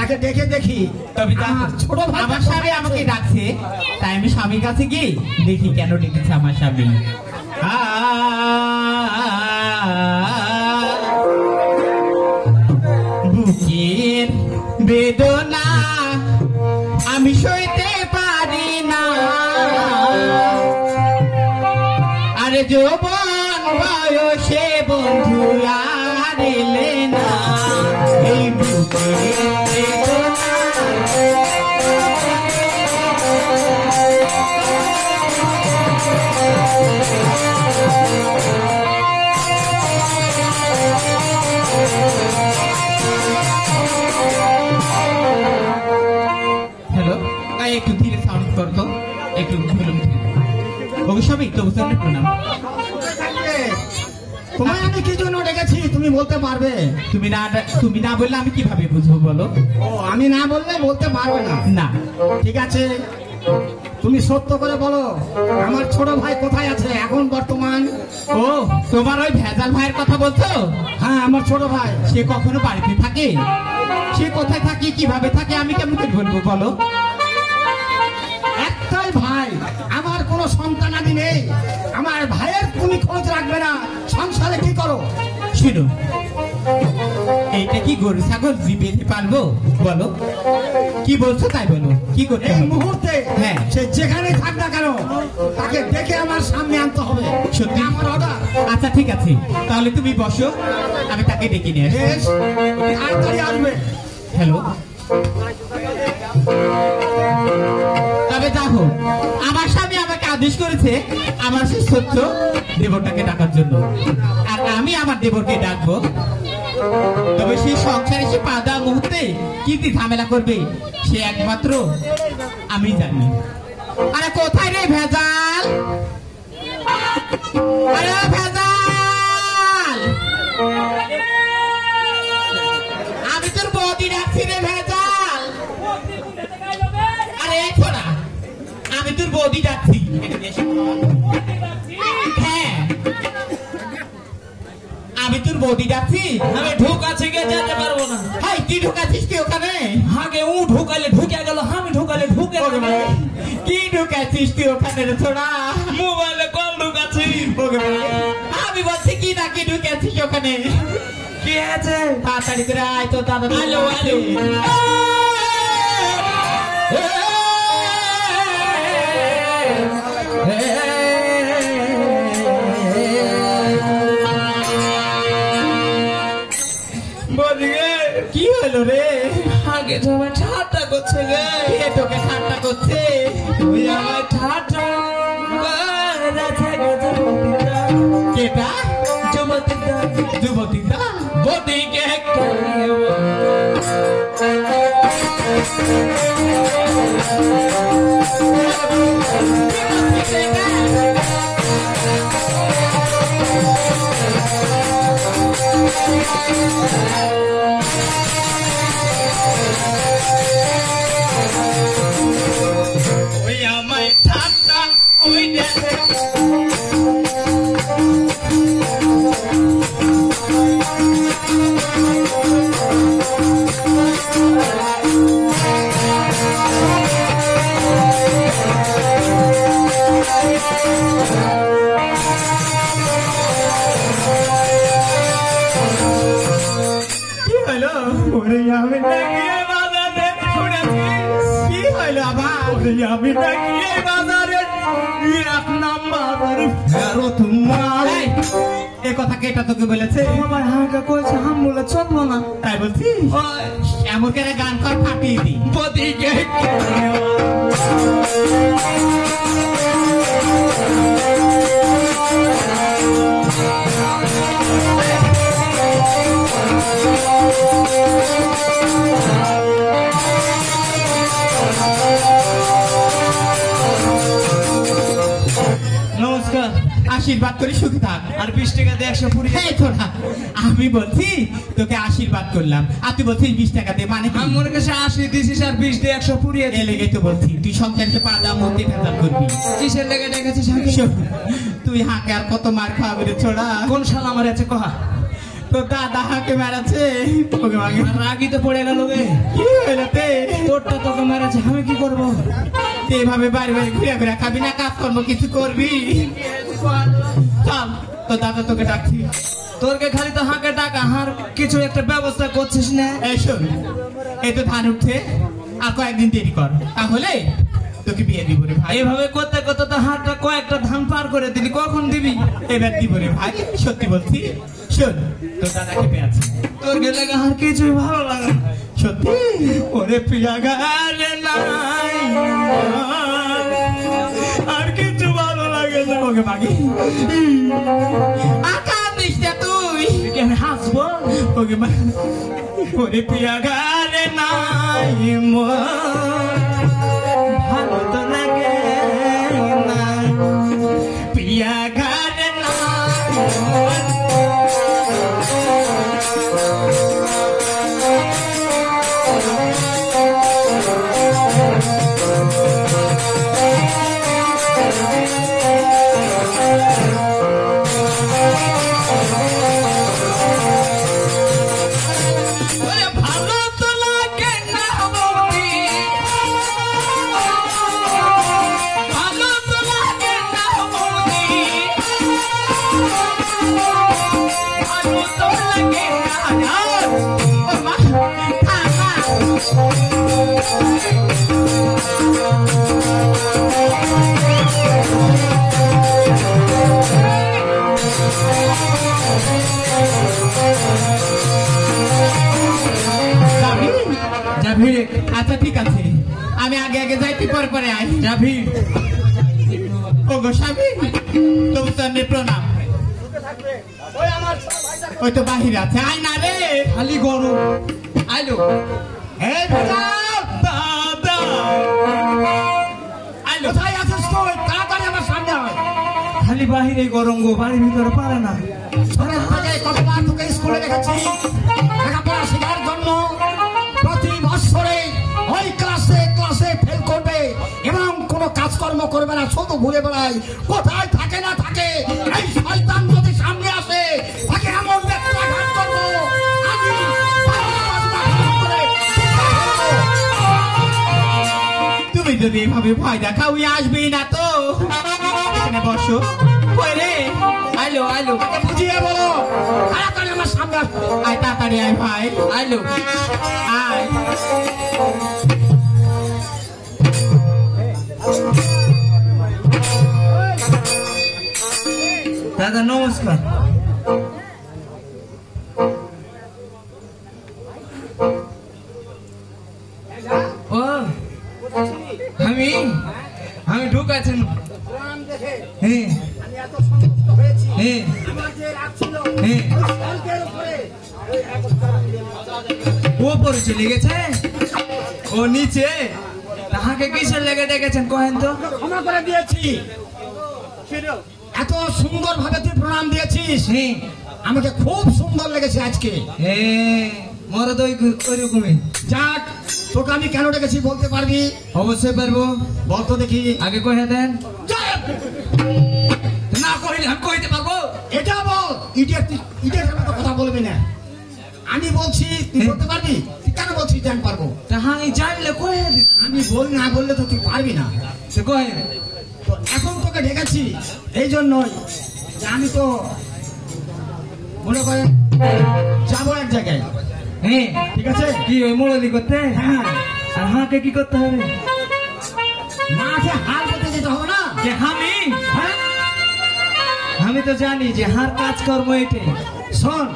তাকে ডেকে দেখি। তবে ছোট ভাই আমার স্বামী আমাকে ডাকছে, তাই আমি স্বামীর কাছে গিয়ে দেখি কেন ডেকেছে আমার স্বামী। বুকের বেদনা আমি সইতে পারি না, আরে যৌবন বয়সে বন্ধু আর এলে না, এই বুকের বেদনা একটু ধীরে সাউন্ড করতো, একটু ভলিউম অবশ্যই তো প্রণাম। তোমায় আমি কি জন্য ডেকেছি তুমি বলতে পারবে? তুমি না বললে আমি কিভাবে বুঝবো বলো? ও আমি না বললে বলতে পারবে না? না। ঠিক আছে, তুমি সত্য করে বলো আমার ছোট ভাই কোথায় আছে এখন বর্তমান? ও তোমার ওই ভেজাল ভাইয়ের কথা বলছো? হ্যাঁ, আমার ছোট ভাই। সে কখনো বাড়িতে থাকে? সে কোথায় থাকে, কিভাবে থাকে, আমি কেমন করে বলবো বলো? একটাই ভাই, আমার কোনো সন্তানাদি নেই। আমার ভাইয়ের তুমি খোঁজ রাখবে না, সংসারে কি করো? শুনো, এইটা কি গরু ছাগল বেঁধে পারবো বলো? কি বলছো তাই বলো, কি করতে এই হবে? মুহূর্তে হ্যাঁ, সে যেখানে থাক না কেন তাকে ডেকে আমার সামনে আনতে হবে। সত্যি? আমার অর্ডার। আচ্ছা ঠিক আছে, তাহলে তুমি বসো, আমি তাকে ডেকে নিয়ে আসি। বেশ, তাড়াতাড়ি আসবে। হ্যালো, তবে দেখো আমার স্বামী আমাকে আদেশ করেছে আমার সেই সত্য দেবরটাকে ডাকার জন্য, আর আমি আমার দেবরকে ডাকবো। তবে সেই সংসারে সে পা দেওয়ার মুহূর্তে কি কি ঝামেলা করবে সে একমাত্র আমি জানি। আরে কোথায় রে ভেজাল? আরে ভেজাল, আমি তোর বৌদি ডাকছি রে ভেজাল। আরে ছোড়া, আমি তোর বৌদি ডাকছি। হ্যাঁ, আমি তোর বৌদি ডাকছি। আমি ঢুকাছি গে যেতে পারবো না। হাই, তুই ঢুকাছিস কি ওখানে? আগে ও ঢুকালে ঢুকে গেল, আমি ঢুকালে ঢুকে গেল। কি ঢুকাছিস তুই ওখানে রে ছোড়া? মোবাইলে কল ঢুকাছি। আমি বলছি কি না কি ঢুকাছিস ওখানে? কি আছে? তাড়াতাড়ি করে আয় তো দাদা। আলো আলো কি হলো রে? আগে সবাই ঠাট্টা করছে গে। কে তোকে ঠাট্টা করছে? তুই আমার ঠাট্টা কেটা? যুবতীটা যুবতীটা বদিকে একটা ওই আমায় ঠাট্টা ওই দেখে কি হলো? ওরে আমি নাকি বাজারে ছুড়েছি। কি হলো আবার? ওরে আমি নাকি বাজারে এক নাম্বার ফেরত মার। এই, এ কথা কেটা তোকে বলেছে? আমার হাঁকা কইছে হাম বলে চলবো না। তাই বলছি এমন করে গান কর ফাটিয়ে দি। বদিকে নমস্কার, আশীর্বাদ করি সুখী থাক। আর 20 টাকা দিয়ে 100 পুরি। এই তোরা, আমি বলছি তোকে আশীর্বাদ করলাম আর তুই বলছিস 20 টাকা দে, মানে কি? আমি মনে কাছে 80 দিছিস আর 20 দিয়ে 100 পুরিয়ে এ লেগে তো বলছি তুই সংসারকে পা দেওয়ার মধ্যে ভেজাল করবি। কিসের লেগে ডেকেছিস আগে? শোন, তুই হাঁকে আর কত মার খাওয়াবি রে ছোড়া। কোন শালা আমার আছে কহা? তো দাদা হাকে মেরেছে ওকে মাগে রাগি তো পড়ে গেল গে কি হইলো তে তোরটা তোকে মেরেছে আমি কি করব এইভাবে বাড়ি বাড়ি ঘুরে ঘুরে খাবি না কাজ কর্ম কিছু করবি চল তো দাদা তোকে ডাকছি তোরকে খালি তো হাঁকে টাকা হার কিছু একটা ব্যবস্থা করছিস না এই শোন এই তো ধান উঠছে আর কয়েকদিন দেরি কর তাহলে তোকে বিয়ে দিব রে ভাই এইভাবে করতে করতে তো হাতটা কয়েকটা ধান পার করে দিলি কখন দিবি এবার দিব রে ভাই সত্যি বলছি শোন তোর দাদাকে পেয়েছে তোর গেলে আর কিছুই ভালো লাগে না। সত্যি ওরে প্রিয়া গালে নাই আর কিছু ভালো লাগে না ওকে মাগে আকা দিশটা তুই কি আমি হাসবো ওকে মা ওরে প্রিয়া গালে নাই মন ভালো তো লাগে না প্রিয়া গালে নাই ভালো তো লাগে না বৌদি ভালো তো লাগে না বৌদি ভালো তো লাগে না ও মা থামা যাবি আচ্ছা ঠিক আছে আমি আগে আগে যাই তুই পরে পরে আই যাবি ও গো স্বামী তবু সামনে প্রণাম ওই তো বাহিরে আছে আয় না রে খালি গরম আইলো এই বেটাও, দাদা আইলো কোথায় আছিস তুই? তাড়াতাড়ি আমার সামনে আয়। খালি বাহিরে গরম গো বাড়ির ভিতরে পারে না ছোটর থেকে কতবার তোকে স্কুলে দেখেছি লেখাপড়া শেখার জন্য প্রতি বছরে ওই ক্লাসে ক্লাসে ফেল করবে এবং কোনো কাজকর্ম করবে না, শুধু ঘুরে বেড়ায়। কোথায় থাকে না থাকে এই শয়তান যদি সামনে আসে তাকে এমন ব্যক্তাঘাত করবো আমি তুমি যদি এভাবে ভয় দেখাও আসবি না তো এখানে বসো কই রে আইলো আইলো তাকে বুঝিয়ে বলো তাড়াতাড়ি আমার সামনে আসবে। আয় তাড়াতাড়ি আয় ভাই আইলো আয় দাদা নমস্কার ও আমি আমি ঢুকাছি হ্যাঁ আমি এত সমস্ত হয়েছি হ্যাঁ আমার যে রাগ ছিল হ্যাঁ অল্পের উপরে ও পরে চলে গেছে ও নিচে তাহাকে কিসের লেগে ডেকেছেন কহেন তো ক্ষমা করে দিয়েছি। এত সুন্দর ভাবে তুই প্রণাম দিয়েছিস, হ্যাঁ আমাকে খুব সুন্দর লেগেছে আজকে। হ্যাঁ মরদ ওইরকমই যাক, তোকে আমি কেন ডেকেছি বলতে পারবি? অবশ্যই পারবো বলতো দেখি। আগে কহে দেন যাক, না কহিলে আমি কইতে পারবো এটা বল। ইটের মতো কথা বলবি না। আমি বলছি তুই হ্যাঁ। বলতে পারবি? তুই কেন বলছিস যে আমি পারবো? তাহাই জানলে কহে দিত আমি বল না বললে তো তুই পারবি না। সে কহে তো এখন তোকে ডেকেছি এই জন্যই যে আমি তো মনে করে যাবো এক জায়গায়, হ্যাঁ ঠিক আছে? কি ওই মোড়লি করতে হ্যাঁ, আর হাঁকে কি করতে হবে মাঠে হাল পেতে যেতে হবে না? যে আমি হ্যাঁ, আমি তো জানি যে হার কাজকর্ম এটাই শোন,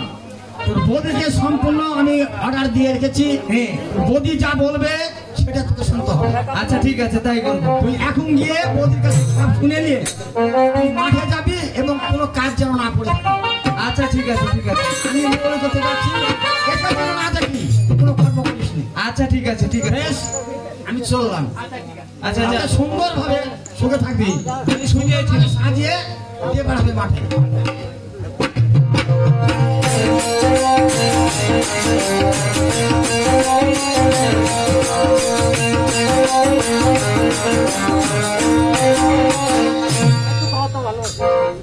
তোর বৌদিকে সম্পূর্ণ আমি অর্ডার দিয়ে রেখেছি। হ্যাঁ তোর বৌদি যা বলবে সেটা তোকে শুনতে হবে। আচ্ছা ঠিক আছে তাই করবো তুই এখন গিয়ে বৌদির কাছে সব শুনে নিয়ে তুই মাঠে যাবি এবং কোনো কাজ যেন না পড়ে থাকে। আচ্ছা ঠিক আছে আমি মনে করতে যাচ্ছি এটা যেন না দেখি কোনো কর্ম করিস নি। আচ্ছা ঠিক আছে বেশ, আমি চললাম। আচ্ছা তাহলে সুন্দর ভাবে সুখে থাকবি। আমি শুনিয়েছি সাজিয়ে দিয়ে বেড়াবে মাঠে।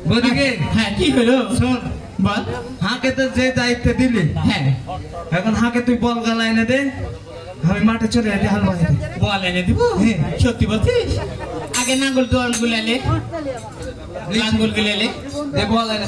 বদিকে হ্যাঁ কি হলো শোন বল। হাঁকে তো যে দায়িত্ব দিলি, হ্যাঁ এখন হাঁকে তুই বল গালা এনে দে, আমি মাঠে চলে যাই হাল বানাতে। বল এনে দিব। হ্যাঁ। সত্যি বলছিস? আগে নাঙ্গল দোয়াল গুলালে, লাঙ্গল গুলালে দে বল এনে।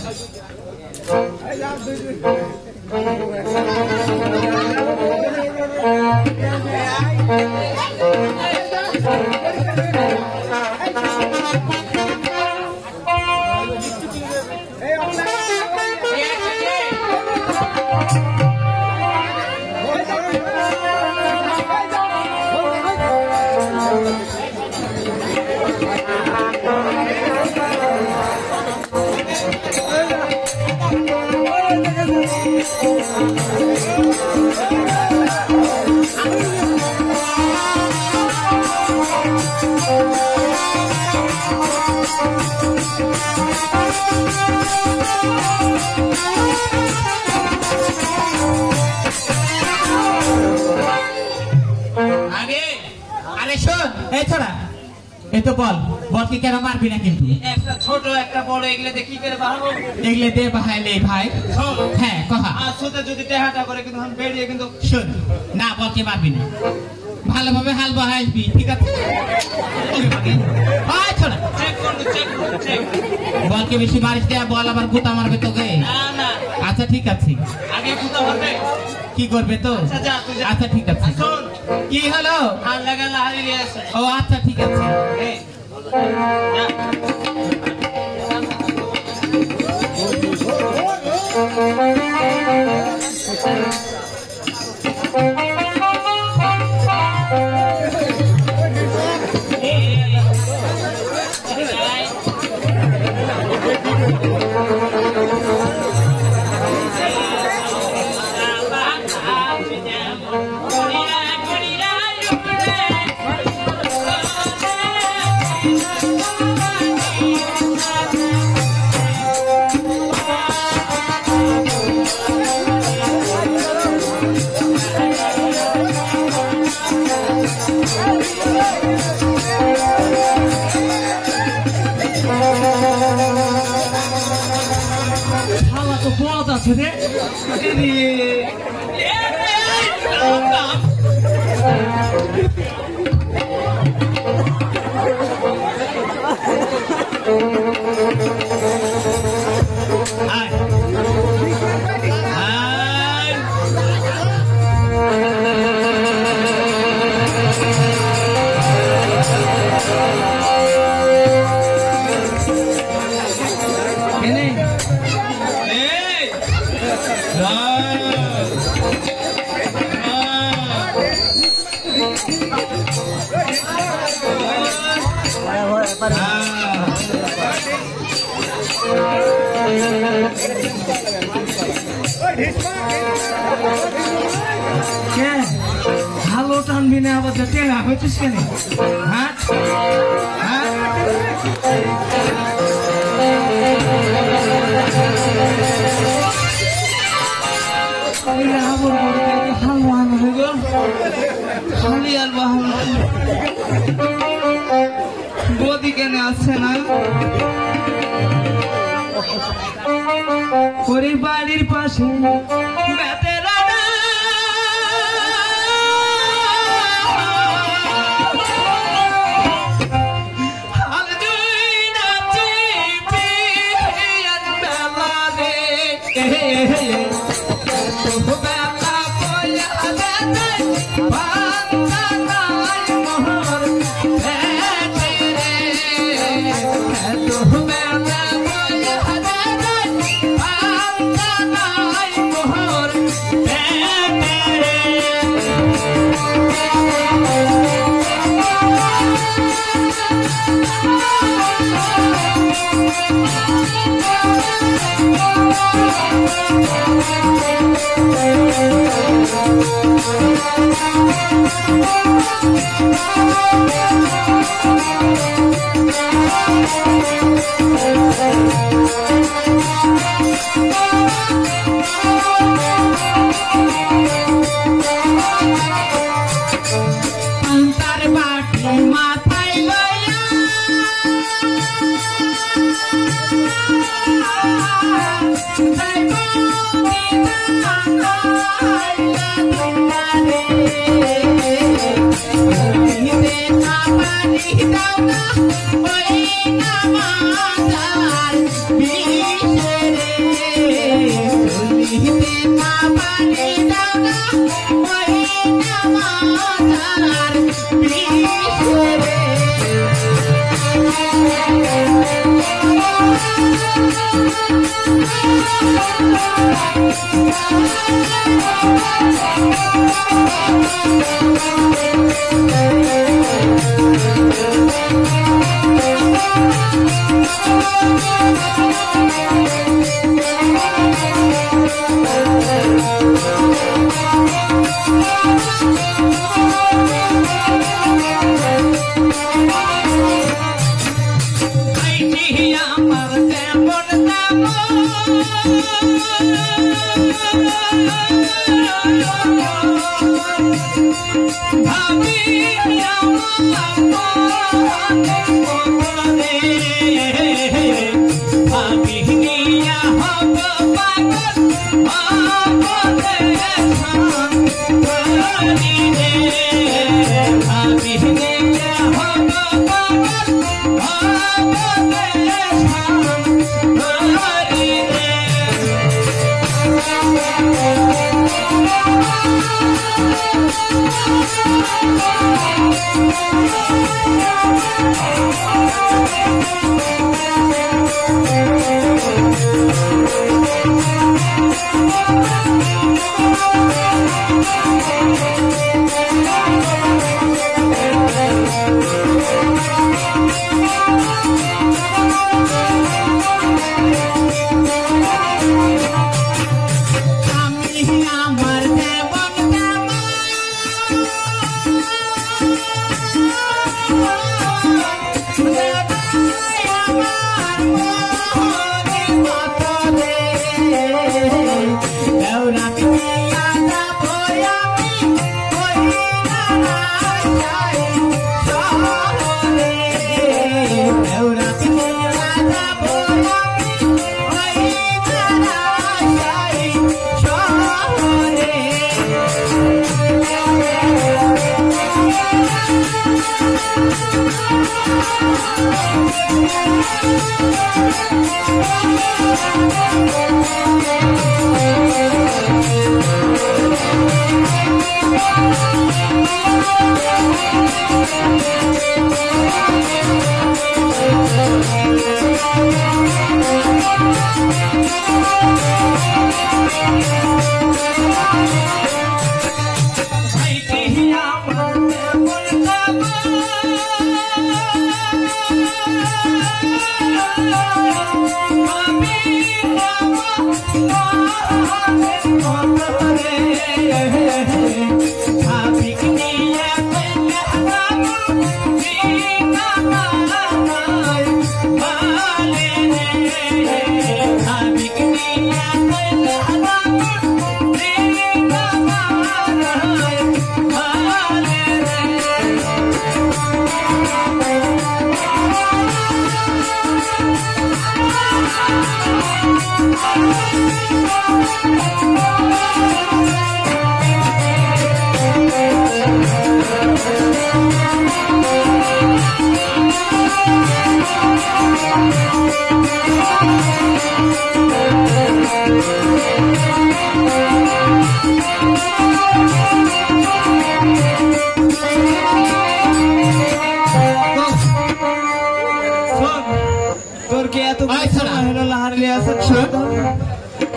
এই তো বল, বলকে কেন মারবি না? কিন্তু একটা ছোট একটা বড় এগুলোতে কি করে বাড়াবো? এগুলো দে বাহাইলে ভাই। হ্যাঁ কহা। আর সুতে যদি টেহাটা করে কিন্তু আমি বেরিয়ে কিন্তু শোন, না বলকে মারবি না, ভালোভাবে হাল বাহাইবি, ঠিক আছে? বলকে বেশি মারিস দেয়া, বল আবার গুতা মারবে তোকে। আচ্ছা ঠিক আছে। আগে গুতা মারবে, কি করবে তো? আচ্ছা ঠিক আছে। কি হলো? হাল লাগালে হারিয়ে আছে। ও আচ্ছা ঠিক আছে। ভালো টানবি না আবার টেঙা হয়েছিস কেন? হ্যাঁ বদি কেন আসছে না? ওরে বাড়ির পাশে Thank you.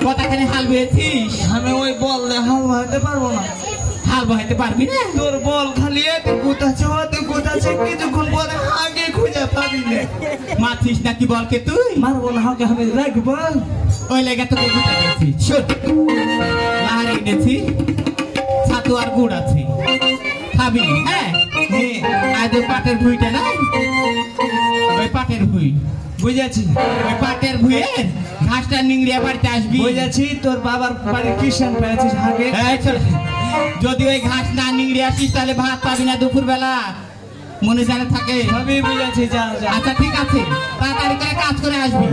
কথাখানে হাল বেয়েছিস আমি ওই বল দিয়ে হাল বাড়াতে পারবো না। হাল বাহাইতে পারবি না? তোর বল খালি এতে গোতাছে হতে গোতাছে কিছুক্ষণ পরে আগে খুঁজে পাবি না। মাছিস নাকি বলকে তুই? মারবো না হাকে আমি রাখবো। ওই লেগে তোকে গুটা দিয়েছি। শোন, লাহার এনেছি, ছাতু আর গুড় আছে, খাবি? হ্যাঁ, আজ ওই পাটের ভুঁইটা না, ওই পাটের ভুঁই বুঝেছি। ওই পাটের ভুঁইয়ের ঘাসটা নিংড়িয়া বাড়িতে আসবি। বুঝেছি, তোর বাবার বাড়ির কিষান পেয়েছিস আগে। যদি ওই ঘাস না নিংড়ে আসিস তাহলে ভাত পাবি না দুপুর বেলা, মনে জানে থাকে। সবই বুঝেছি, যা যা। আচ্ছা ঠিক আছে, তাড়াতাড়ি করে কাজ করে আসবি।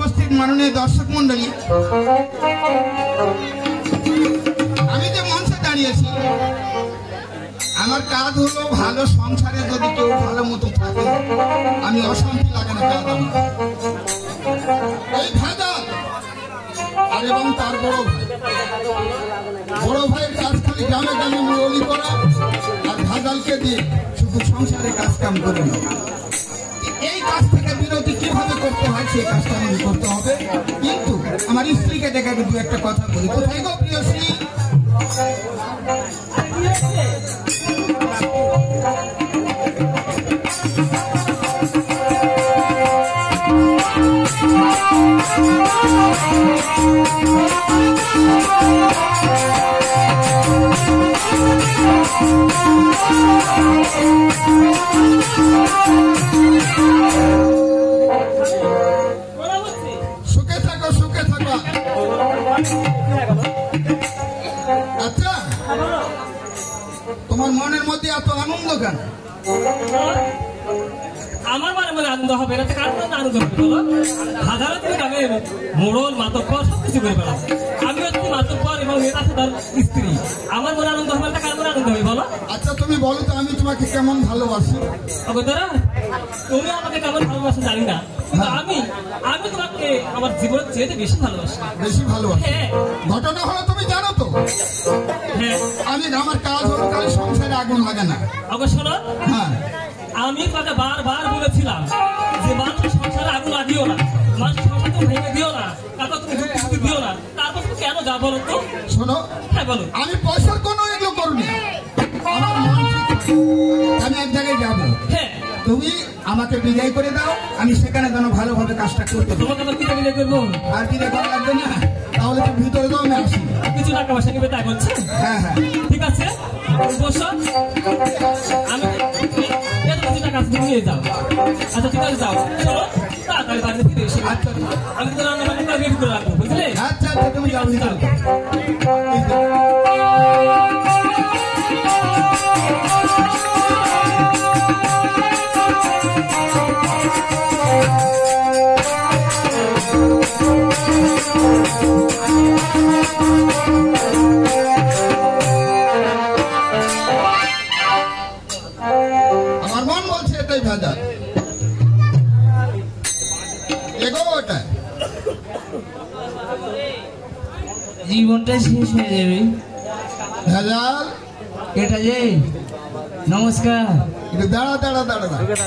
উপস্থিত মাননীয় দর্শক মন্ডলী, আমি যে মঞ্চে দাঁড়িয়েছি আমার কাজ হলো ভালো সংসারে যদি কেউ ভালো মতো থাকে আমি অশান্তি লাগে না কাজ আমার। এই ভেজাল আর এবং তার বড় ভাইয়ের কাজ খালি গ্রামে গ্রামে মুরলি করা আর ভেজালকে দিয়ে শুধু সংসারে কাজ কাম করে নেওয়া। এই কাজ থেকে বিরতি কিভাবে করতে হয় সেই কাজটা আমি করতে হবে। কিন্তু আমার স্ত্রীকে দেখে দু একটা কথা বলি। কোথায় গো প্রিয় শ্রী? সুখে থাকো সুখে থাকো। আচ্ছা, তোমার মনের মধ্যে এত আনন্দ কেন? আমার মনে মনে আনন্দ হবে না, কার মনে আনন্দ হবে বলো? হাজারো তুমি আমি মোড়ল মাতব্বর সব কিছু করে পেলাম, আমি হচ্ছি মাতব্বর এবং এর আছে তার স্ত্রী। আমার মনে আনন্দ হবে না, কার মনে আনন্দ হবে বলো? আচ্ছা তুমি বলো তো আমি তোমাকে কেমন ভালোবাসি? অগোদরা তুমি আমাকে কেমন ভালোবাসো জানি না, কিন্তু আমি তোমাকে আমার জীবনের চেয়ে বেশি ভালোবাসি। বেশি ভালোবাসি? হ্যাঁ। ঘটনা হলো তুমি জানো তো হ্যাঁ, আমার কাজ হলো খালি সংসারে আগুন লাগে না। অবশ্য না, হ্যাঁ আমি তাকে বারবার বলেছিলাম যে মানুষ সংসারে আগুন লাগিও না, মানুষ সংসারে তুমি ভেঙে দিও না, তারপর তুমি যুক্তি দিও না। তারপর তুমি কেন যা বলো তো? শোনো, হ্যাঁ বলো। আমি পয়সার কোনো এগুলো করুনি, আমার মন ঠিক। আমি এক জায়গায় যাবো, হ্যাঁ, তুমি আমাকে বিদায় করে দাও, আমি সেখানে যেন ভালোভাবে কাজটা করতে পারি। তোমাকে আবার কি বিদায় করবো? আর বিদায় করা লাগবে না, তাহলে তুমি ভিতরে দাও, আমি আসি। কিছু টাকা পয়সা নিবে তাই বলছে? হ্যাঁ হ্যাঁ ঠিক আছে, বসো, আমি এত কিছু টাকা আছে, তুমি নিয়ে যাও। আচ্ছা ঠিক আছে, যাও, চলো তাড়াতাড়ি বাড়িতে ফিরে এসে। আচ্ছা আমি তো রান্না বান্না রেডি করে রাখবো, বুঝলে? আচ্ছা আচ্ছা, তুমি যাও ভিতরে। আমার মন বলছে এটাই ভেজাল, এগো ওটা জীবনটা শেষ হয়ে যাবে। ভেজাল। এটা যে নমস্কার, একটু দাঁড়া দাঁড়া দাঁড়া দাঁড়া,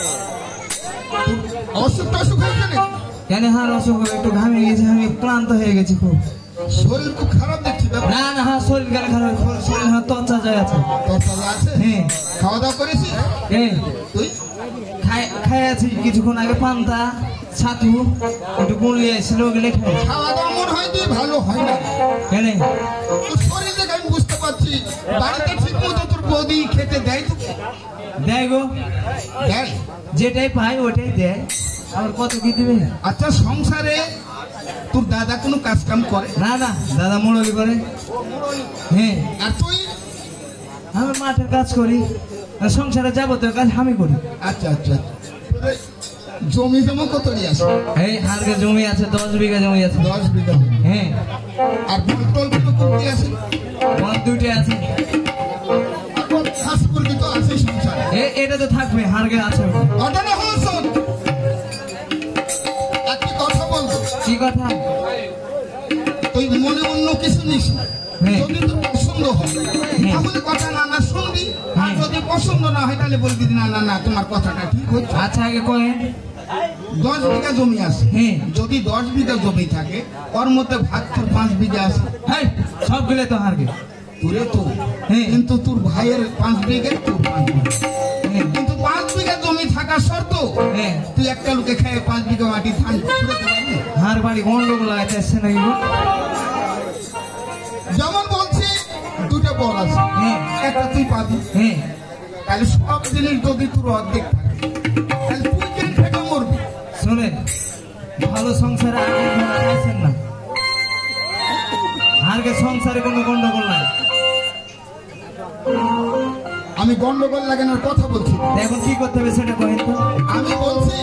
অসুখ টসুখ হয়েছে নাকি? কেন হার অসুখ হবে, একটু ঘামে গেছে, আমি ক্লান্ত হয়ে গেছি খুব। শরীর খুব খারাপ দেখছি। না না, হ্যাঁ শরীর কেন খারাপ, শরীর হাত তরচা যায় আছে। তোর সাথে আছে? হ্যাঁ। খাওয়া দাওয়া করেছিস? হ্যাঁ, তুই? খাই আছি কিছুক্ষণ আগে, পান্তা ছাতু একটু গুলিয়ে এসেছিল, ওগুলো খাই। খাওয়া দাওয়া মনে হয় তুই ভালো হয় না। কেন? তোর শরীর দেখে আমি বুঝতে পারছি, বাড়িতে ঠিক মতো তোর বৌদি খেতে দেয় তো? দেয় গো, দেয়। যেটাই পাই ওটাই দেয়, আবার কত কি দিবে? আচ্ছা, সংসারে তোর দাদা কোনো কাজ কাম করে? না না, দাদা মুরগি করে। হ্যাঁ, আর তুই? আমি মাঠের কাজ করি, আর সংসারে যাবতীয় কাজ আমি করি। আচ্ছা আচ্ছা, তোর জমি জমা কত আছে? এই হারকে জমি আছে, 10 বিঘা জমি আছে। 10 বিঘা জমি। হ্যাঁ। আর বলতল গুলো কমতি আছে? আমার 2টে আছে। এখন খাস মুরগি তো আছে সংসারে। এটা তো থাকবে, হারকে আছে। ঘটনা হলো শোন, একটি কথা বলবো। কি কথা? তুই মনে অন্য কিছু নিস না। হ্যাঁ। যদি তোর পছন্দ হয় তাহলে কথা না না শুনবি, আর যদি পছন্দ না হয় তাহলে বলবি না না না তোমার কথাটা ঠিক হচ্ছে। আচ্ছা আগে কয়েন। 10 বিঘা জমি আছে। হ্যাঁ। যদি 10 বিঘা জমি থাকে, ওর মধ্যে ভাগ তোর 5 বিঘা আছে। হ্যাঁ, সবগুলো তো হারকে। তোরে তো, হ্যাঁ। কিন্তু তোর ভাইয়ের 5 বিঘা, তোর 5 বিঘা। হ্যাঁ। কিন্তু 5 বিঘা জমি থাকা শর্ত হ্যাঁ। তুই একটা লোকে খেয়ে 5 বিঘা মাটি ধান ছুড়ে পারবি? হার বাড়ি গন্ডগোল লাগাইতে আসছে নাকি গো? যেমন বলছি, 2টা বল আছে। হ্যাঁ। একটা তুই পাবি। হ্যাঁ। তাহলে সব জিনিস যদি তোর অর্ধেক থাকে তাহলে তুই কেন থেকে মরবি? শোনেন, ভালো সংসারে আগে আছেন না, হারকে সংসারে কোনো গন্ডগোল নাই। আমি গন্ডগোল লাগানোর কথা বলছি। এখন কি করতে হবে সেটা কহেন তো। আমি বলছি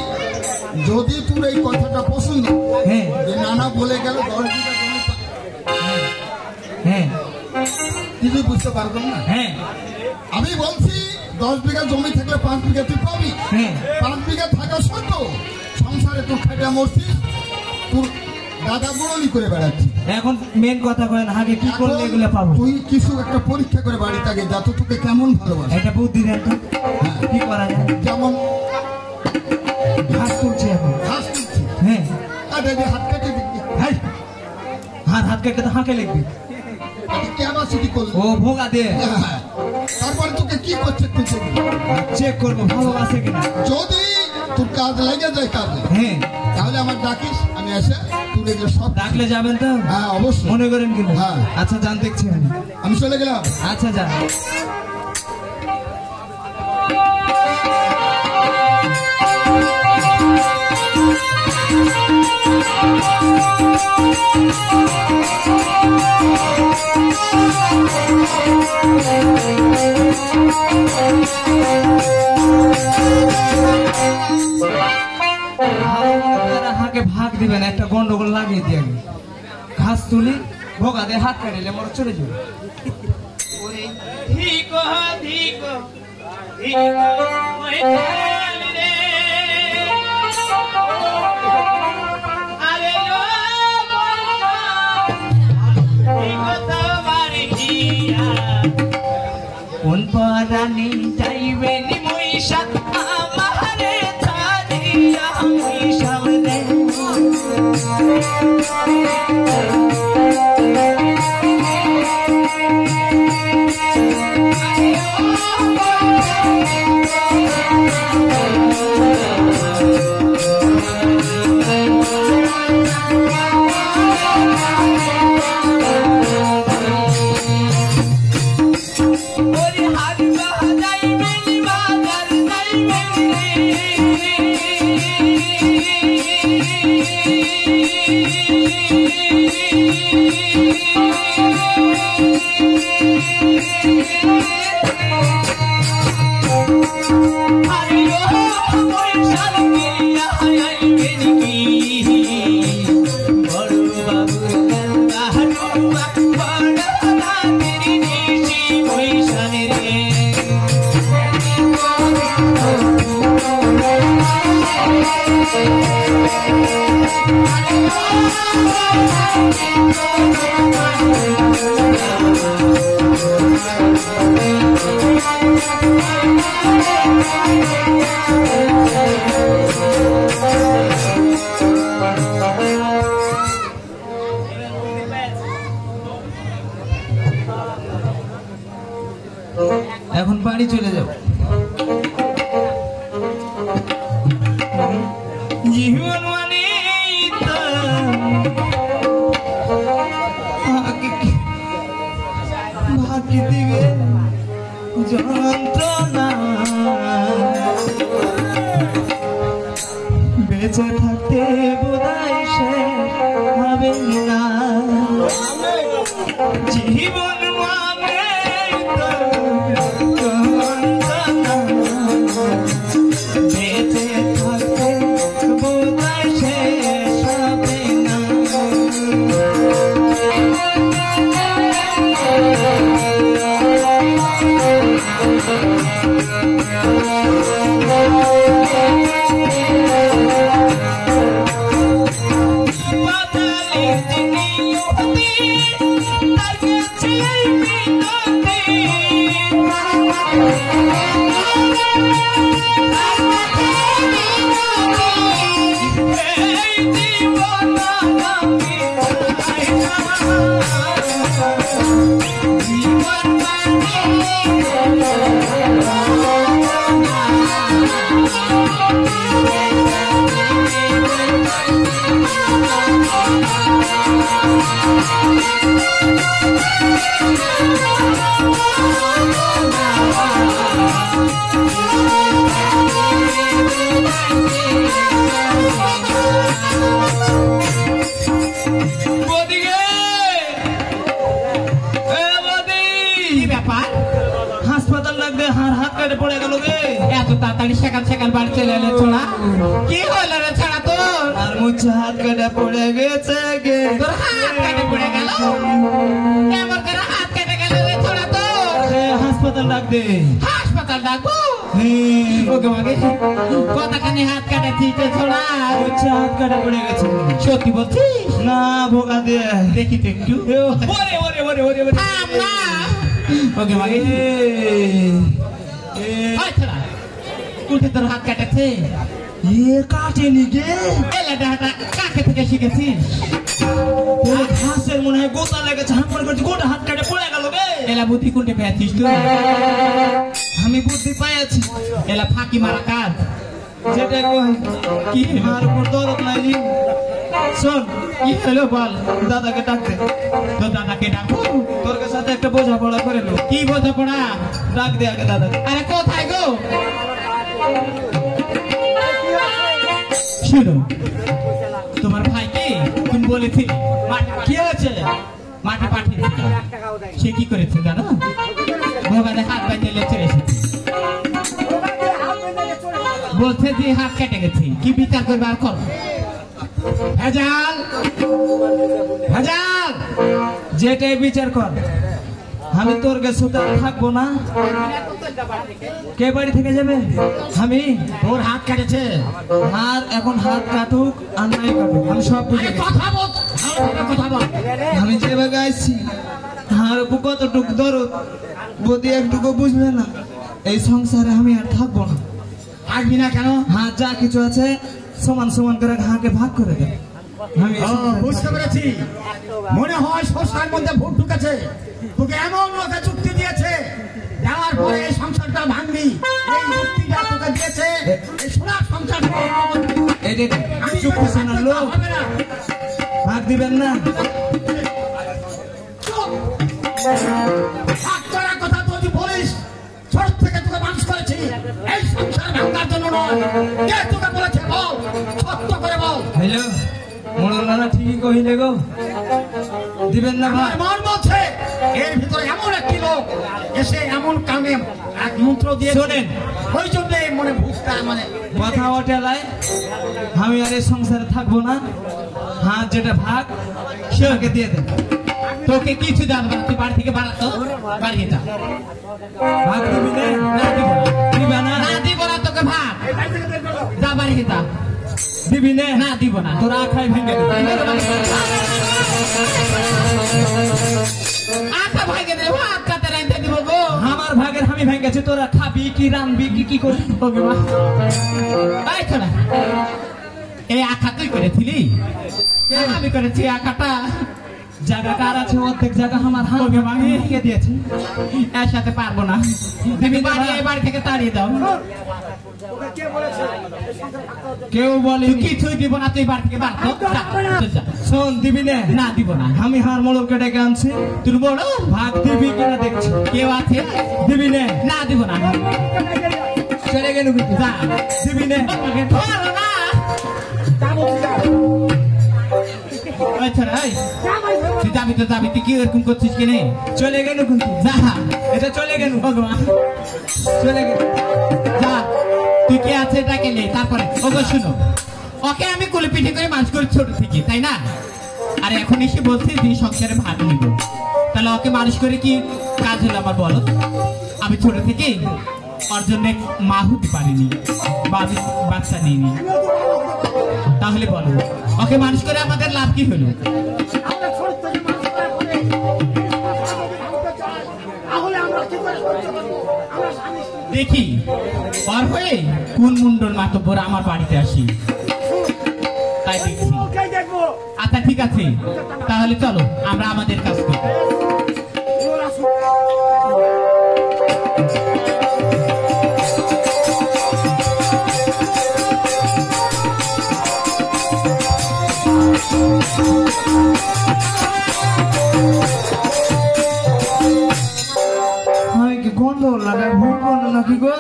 যদি তোর এই কথাটা পছন্দ, হ্যাঁ যে নানা বলে গেল 10 বিঘা জমি হ্যাঁ কিছু বুঝতে পারবেন না। হ্যাঁ আমি বলছি 10 বিঘা জমি থাকলে 5 বিঘা তুই পাবি। হ্যাঁ 5 বিঘা থাকা সত্ত্বেও সংসারে তোর খাটা মরছিস, তোর দাদা বড়লি করে বেড়াচ্ছি। এখন মেন কথা বলেন, আগে কি করলে এগুলো পাবো? তুই কিছু একটা পরীক্ষা করে বাড়ি থাকে যা তো তোকে কেমন ভালোবাসে। একটা বুদ্ধি দেন তো, কি করা যায়? যেমন ঘাস তুলছে এখন। ঘাস তুলছি, হ্যাঁ হাত কেটে দিবি, হাত কেটে তো হাঁকে লিখবি। ক্যাপাসিটি করবি। ও ভোগা দে, তারপরে তোকে কি করছে তুই চেক করবো ভালো আছে কিনা। যদি তোর কাজ লেগে যায় কাজে, হ্যাঁ তাহলে আমার ডাকিস, আমি এসে তুই এগুলো সব। ডাকলে যাবেন তো? হ্যাঁ অবশ্যই মনে করেন কিন্তু। হ্যাঁ। আচ্ছা যান, দেখছি আমি চলে গেলাম। আচ্ছা যান। হাঁকে ভাগ দিবেন, একটা গন্ডগোল লাগিয়ে দিয়ে আগে ঘাস তুলি, ভোগা দিয়ে হাত কাটিলে মোর চলে যাবে। কোন পরানি যাইবেন মহিষা আমারে ছাড়িয়া, মহিষা রে এখন বাড়ি চলে যাব। জীবন মানে ভাগ্য দিবে যন্ত্রণা, বেঁচে থাকতে বোধহয় শেষ হবে না। জীবন মানে যন্ত্রণা, বেঁচে থাকতে বোধহয় শেষ হবে না। হাসপাতাল লাগবে, হাত কেটে পড়ে গেল গে। এত তাড়াতাড়ি সেখান বাড়ি চলে এলে ছোড়া, কি হলো রে? কেটে পড়ে গেছে গে তোর হাত কেটে পড়ে গেল এমন করে হাত কেটে গেল রে ছোড়া তো হাসপাতাল ডাক দে হাসপাতাল ডাকবো ওকে মাগে কতখানি হাত কাটাচ্ছিস রে ছোড়া হাত কাটে পড়ে গেছে সত্যি বলছিস না ভোগা দে দেখি তো একটু ওরে ওরে ওরে ওরে ওরে থাম না ওকে মাগে ওই ছোড়া উঠে তোর হাত কাটাচ্ছে কাটেনি গে এলাটা কাকে থেকে শিখেছিস ঘাসের মনে হয় গোতা লেগেছে হাত মনে করছি গোটা হাত কাটে পড়ে গেল গে এলা বুদ্ধি কোনটা পেয়েছিস তুই আমি বুদ্ধি পাইয়াছি এলা ফাঁকি মারা কাজ যেটা কি আর উপর দরদ নাই শোন কি হলো বল দাদাকে ডাকতে তো দাদাকে ডাকো তোর সাথে একটা বোঝাপড়া করে লো কি বোঝাপড়া ডাক দে আগে দাদাকে আরে কোথায় গো শুনো তোমার ভাইকে তুমি বলেছি কি হয়েছে মাঠে পাঠিয়েছিল সে কি করেছে জানো ভোগানে হাত বাঁধিয়ে লেচে এসেছে বলছে যে হাত কেটে গেছে কি বিচার করবে আর কর ভেজাল ভেজাল যেটাই বিচার কর আমি তোর কাছে থাকবো না কে বাড়ি থেকে যাবে আমি ওর হাত কেটেছে হাত এখন হাত কাটুক আর নাই কাটুক আমি সব বুঝে আরে গেছি। কথা বল ভালোভাবে কথা বল আমি যেভাবে আইছি আর কতটুকু দরদ যদি একটুকু বুঝবে না এই সংসারে আমি আর থাকবো না থাকবি না কেন হাত যা কিছু আছে সমান সমান করে হাঁকে ভাগ করে দে আমি এই ও, সংসারে বুঝতে পেরেছি মনে হয় সংসার মধ্যে ভুল ঢুকেছে তোকে এমন লোকে চুক্তি দিয়েছে দেওয়ার পরে এই সংসারটা ভাঙবি এই যুক্তিটা তোকে দিয়েছে এই সোনার সংসার এটা আমি চুপ করছে না লোক হবে না ভাগ দিবেন না হাত করার কথা যদি বলিস ছোট থেকে তোকে মানুষ করেছি এই সংসার ভাঙার জন্য নয় কে তোকে বলেছে বল সত্য করে বল হ্যালো মোড়ল নানা ঠিকই কহিলে গো দিবেন না ভাই আমার মন বলছে এর ভিতরে এমন একটি লোক এসে এমন কামে এক মন্ত্র দিয়ে শোনেন। ওই জন্য মনে ভুগটা মানে কথা ওঠেলায় আমি আর এই সংসারে থাকবো না হাত যেটা ভাগ সেটাকে দিয়ে দেন তোকে কিছু জানবে না তুই বাড়ি থেকে বাড়াতো বাড়িয়ে যা ভাগ দিবি না না দিব না দিবে না না দিব না তোকে ভাগ যা বাড়িয়ে যা দিবি না না দিব না তোর আখাই ভেঙে দেবে আচ্ছা ভাইকে দেবো হাত কাতে রাইতে দিব গো আমার ভাগের আমি ভেঙেছি তোরা খাবি কি রানবি কি করবি ওকে মা এই ছোড়া এই আঁকা তুই করেছিলি আমি করেছি আঁকাটা জায়গা কার আছে অর্ধেক জায়গা আমার হাত ওকে মা ভেঙে দিয়েছে এর সাথে পারবো না তুমি বাড়ি এই বাড়ি থেকে তাড়িয়ে দাও কেউ বলে তুই কিছুই দিব না তুই বাড়ি থেকে বাড়তো যা শোন দিবি না না দিব না আমি হার মোড়লকে ডেকে আনছি তুই বড় ভাগ দিবি কিনা দেখছি কেউ আছে দিবি না না দিব না চলে গেল কিন্তু যা দিবি না ওকে ধরো না ওই ছোড়া ওই তুই যাবি তো যাবি তুই কি এরকম করছিস কিনে চলে গেল কিন্তু যা এটা চলে গেল ভগবান চলে গেল যা তুই কে আছে এটা কেলে তারপরে ওকে শুনো ওকে আমি কোলে পিঠে করে মানুষ করি ছোট থেকে তাই না আর এখন এসে বলছি যে সংসারে ভাগ নিব তাহলে ওকে মানুষ করে কি কাজ হলো আমার বলো আমি ছোট থেকে ওর জন্য মা হতে পারিনি বা আমি বাচ্চা নিইনি তাহলে বলো ওকে মানুষ করে আমাদের লাভ কি হলো দেখি ওর হয়ে কোন মুন্ডল মাতব্বর আমার বাড়িতে আসি তাই দেখছি আচ্ছা ঠিক আছে তাহলে চলো আমরা আমাদের কাজ করি আমি কি গন্ধ লাগায় ভুল করলো নাকি গো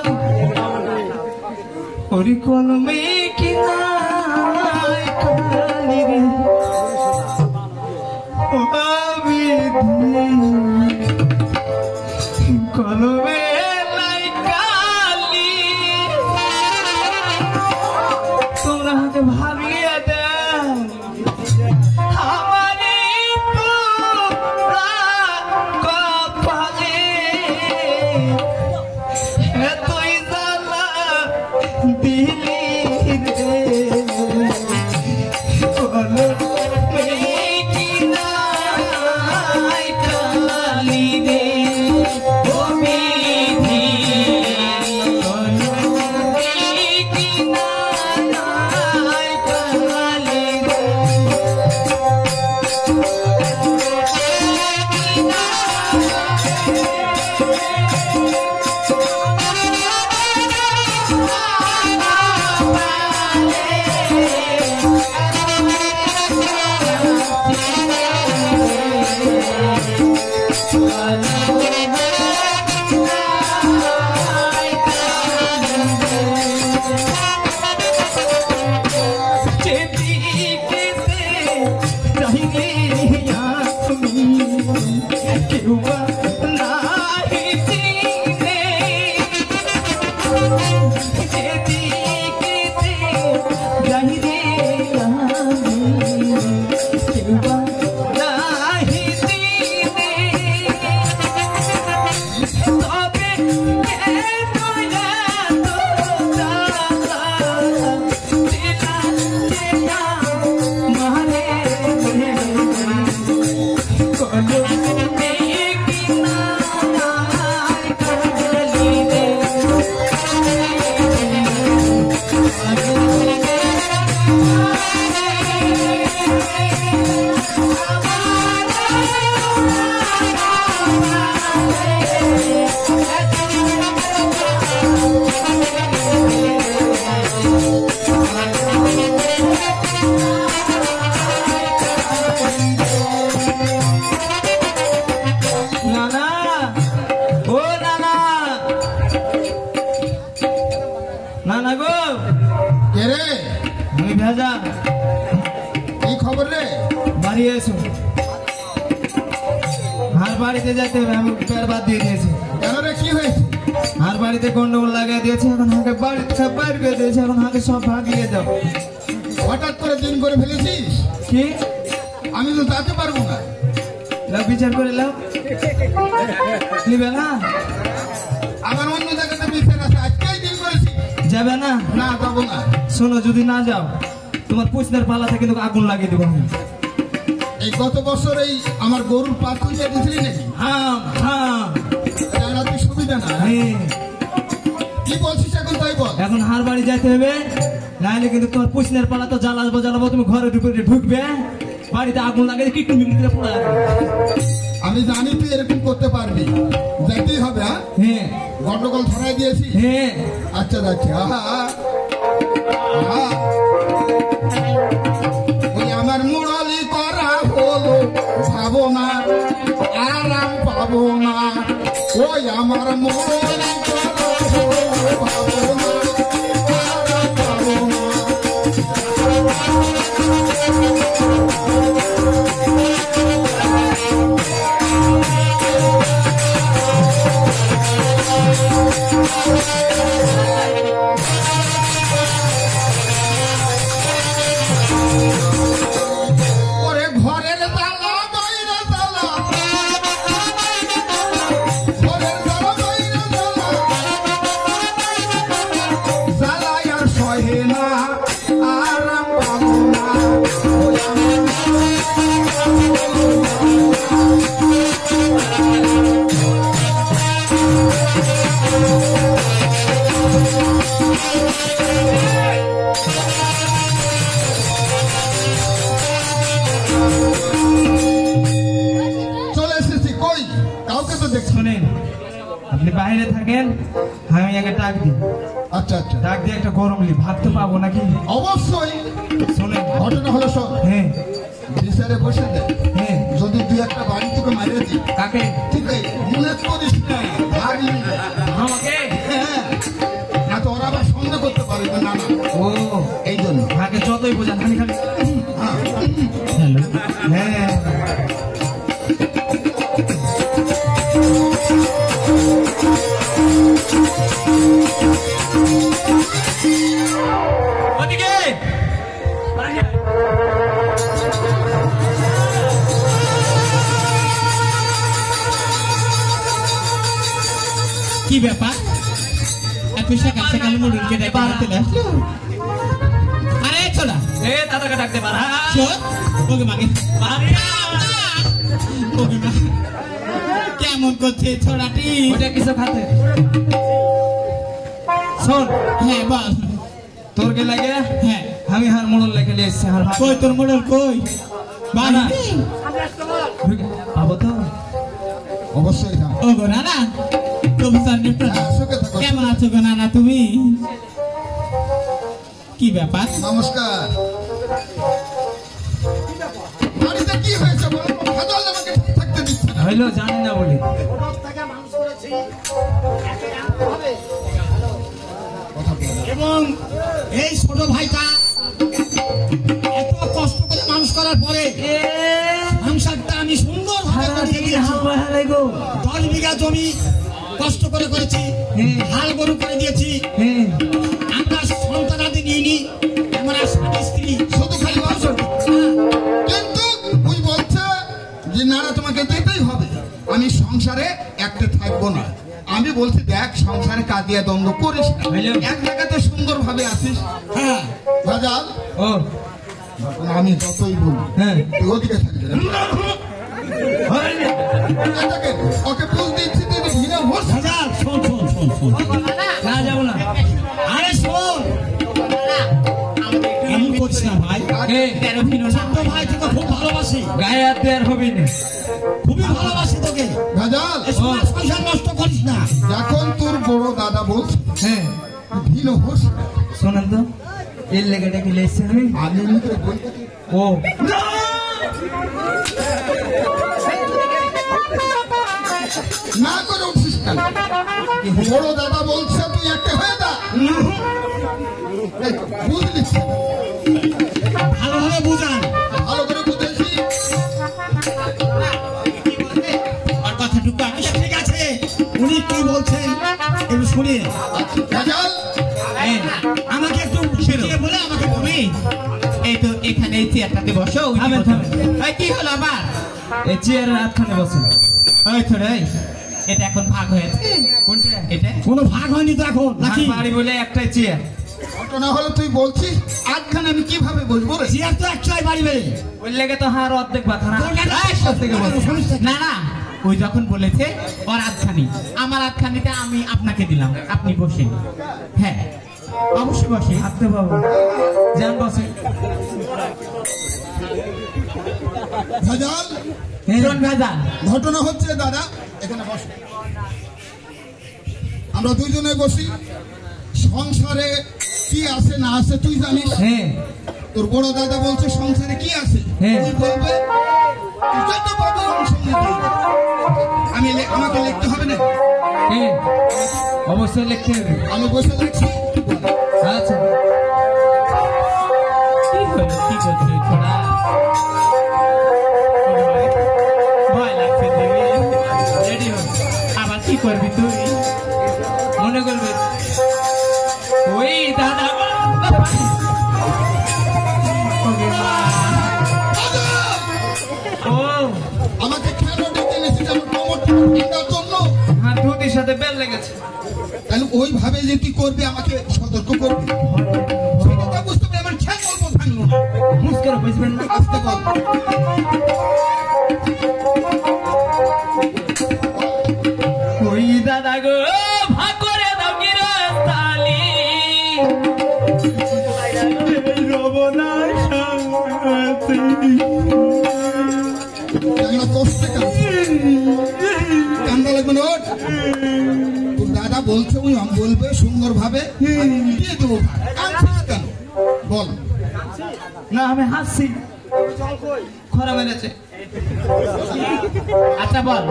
ওরি কলমে কি নাই কালি রে ও বিধি কলমে নাই কালি তোমরা হাতে ভাবিয়ে দেন নানা গো কে রে? আমি ভেজা কি খবর রে? বাড়ি এসো আর বাড়িতে যেতে হবে আমি পেয়ার বাদ দিয়ে দিয়েছি কেন রে, কি হয়েছে? আর বাড়িতে গন্ডগোল লাগিয়ে দিয়েছে এখন হাঁকে বাড়ি থেকে বাইর করে দিয়েছে এখন হাঁকে সব ভাগিয়ে দাও হঠাৎ করে দিন করে ফেলেছিস? কি আমি তো যেতে পারবো না। লাও বিচার করে লাও নিবে না আমার অন্য জায়গাতে বিচার আছে, আজকেই দিন করেছি। যাবে না না, যাবো না। শোনো যদি না যাও তোমার পুষনার পালাতে কিন্তু আগুন লাগিয়ে দেবো আমি এই গত বছর এই আমার গরুর পা খুঁজে দিয়েছিলি নাকি? হ্যাঁ হ্যাঁ জানাতে সুবিধা না। হ্যাঁ। কি বলছিস এখন তাই বল। এখন হার বাড়ি যাইতে হবে নাহলে কিন্তু তোমার পুষনের পালা তো জ্বালাবো জ্বালাবো তুমি ঘরে ঢুকবে বাড়িতে আগুন লাগিয়ে কিটু মিটে পড়ে যাবে আমি জানি তুই এরকম করতে পারবি, যেতেই হবে। হ্যাঁ, হ্যাঁ গন্ডগোল ধরাই দিয়েছি। হ্যাঁ আচ্ছা যাচ্ছি। ওই আমার মুরলি করা হলো ভাবনা, আরাম পাবো না। ওই আমার মুরলি করা হলো ভাবনা, আরাম পাবো না। ওরে ঘরের জ্বালা বাইরে জ্বালা, ঘরের জ্বালা বাইরে জ্বালা, জ্বালায় আর সহে না, আরাম পাবো না। ওই আমার চলে এসেছি। কই কাউকে তো দেখছি। শোনেন আপনি বাইরে থাকেন আমি আগে ডাক দিই আচ্ছা আচ্ছা, ডাক দিয়ে একটা গরম লি ভাত তো পাবো নাকি অবশ্যই। শোনেন ঘটনা হলো শোন, হ্যাঁ বিচারে বসে দে। হ্যাঁ যদি তুই একটা বাড়ি থেকে মারিয়ে দিই, কাকে ঠিক আছে, মনে করিস না ভাগলি না। আমাকে হ্যাঁ, না তো ওরা আবার সন্দেহ করতে পারবে না। না ও এই জন্য আগে যতই বোঝান খালি খালি হ্যাঁ। হ্যালো হ্যাঁ ওদিকে কি ব্যাপার এত সকাল সকাল মুরুলকে ডেকে আনতে আসলো? আরে ছোড়া এ দাদাকে ডাকতে পারা শোন ওকে মাগে ওকে মা কেমন করছে ছোড়াটি? ওটা কিছু খাতে শোন হ্যাঁ বল। তোর কে লাগে হ্যাঁ আমি হার মোড়ল লেগে নিয়ে এসছি হার ভাত কই তোর মোড়ল কই? বাড়ি পাবো তো অবশ্যই থাক। ও গো নানা প্রফেসর নিউটন হ্যাঁ, সুখে থাকো। কেমন আছো গো নানা তুমি? কি ব্যাপার? নমস্কার। হইলো জানি না বলি ছোট থেকে মানুষ করেছি, একে আনতে হবে। এবং এই ছোট ভাইটা এত কষ্ট করে মানুষ করার পরে সংসারটা আমি সুন্দর ভাবে করিয়ে দিয়েছি। 10 বিঘা জমি কষ্ট করে করেছি, হাল গরু করে দিয়েছি। আমরা সন্তানাদি নিইনি, আমরা স্বামী স্ত্রী শুধু খালি মানুষ কিন্তু ওই বলছে যে না না তোমাকে যেতেই হবে, আমি সংসারে একটা থাকবো না। আমি বলছি দেখ সংসারে কাজিয়া দ্বন্দ্ব করিস না, এক জায়গাতে সুন্দর ভাবে আসিস। হ্যাঁ রাজাল ও আমি যতই বলি হ্যাঁ তুই ওদিকে থাকবি না। এটাকে ওকে বুঝ দিচ্ছি তুই ভিড়ে বস। হাজার শোন শোন শোন শোন না যাবো না আরে শোন, এমন করছিস না ভাই। কেন ভিনো না ছোট ভাই তোকে খুব ভালোবাসি, গায়ে হাত দেওয়ার হবে না খুবই ভালোবাসি তোকে। রাজাল এই সময় সংসার নষ্ট করিস না। এখন তোর বড় দাদা বলছে হ্যাঁ ভিড়ে বস। শোনেন তো এর লেগেটা কি লেগছে আমি আমি তোকে বলতে ও না করে উঠছিস কেন? বড় দাদা বলছে তুই একটা হয়ে যা। বুঝলিস ভালোভাবে বুঝান। ভালো করে বুঝেছি। আর কথাটুকু আমি ঠিক আছে, উনি কি বলছেন একটু শুনি। রাজাল আমাকে একটু বুঝিয়ে বলে আমাকে তুমি এই তো এখানে এই চেয়ারটাতে বসো। ওই থামেন, বসো। থামেন। এই কি হলো আবার? এই চেয়ারের হাতখানে বসে ওই ছোট এই, এটা এখন ভাগ হয়েছে। কোনটা এটা কোনো ভাগ হয়নি তো এখন নাকি? বাড়ি বলে একটাই চেয়ার ঘটনা হলো তুই বলছিস আজখানে আমি কিভাবে বলবো রে? চেয়ার তো একটাই বাড়ি বেড়ে। ওই লেগে তো হার অর্ধেক বাধা না না না, ওই যখন বলেছে ওর আধখানি, আমার আধখানিটা আমি আপনাকে দিলাম, আপনি বসেন। হ্যাঁ অবশ্যই বসে। হাঁটতে পাবো যান বসে রাজাল শোন ভেজাল, ঘটনা হচ্ছে দাদা এখানে বস। আমরা দুইজনে বসি, সংসারে কি আছে না আছে তুই জানিস। হ্যাঁ তোর বড় দাদা বলছে সংসারে কি আছে হ্যাঁ। তুই বলবে তুই যত পাবি অংশ নিবি। আমাকে লিখতে হবে না, হ্যাঁ অবশ্যই লিখতে হবে আমি বসে দেখছি। আচ্ছা কি হলো, কি করছো ছোড়া? ভয় লাগছে দেখে। রেডি হো আবার কি করবি তুই? মনে করবে ওই দাদা ও আমাকে কেন ডেকে এনেছিস আমার কোমরটা ঠান্ডার জন্য? আমার ধুতির সাথে বেল লেগেছে তাহলে ওইভাবে যে তুই করবি আমাকে সতর্ক করবি, সেটা তো বুঝতে পারি। আমার খেয়াল অল্প ভাঙলো না, মুস্কার বুঝবেন না আসতে বল। ওই দাদা গো ভাগ করে দাও কি রাস্তালি রবনার সাথে কেন কষ্ট কান্দা লাগবে না ওঠ। তোর দাদা বলছে ওই আমি বলবে সুন্দর ভাবে দিয়ে দেবো ভাগ। কাঁদছিস কেন বল? না আমি হাসছি খরা মেরেছে আচ্ছা বল।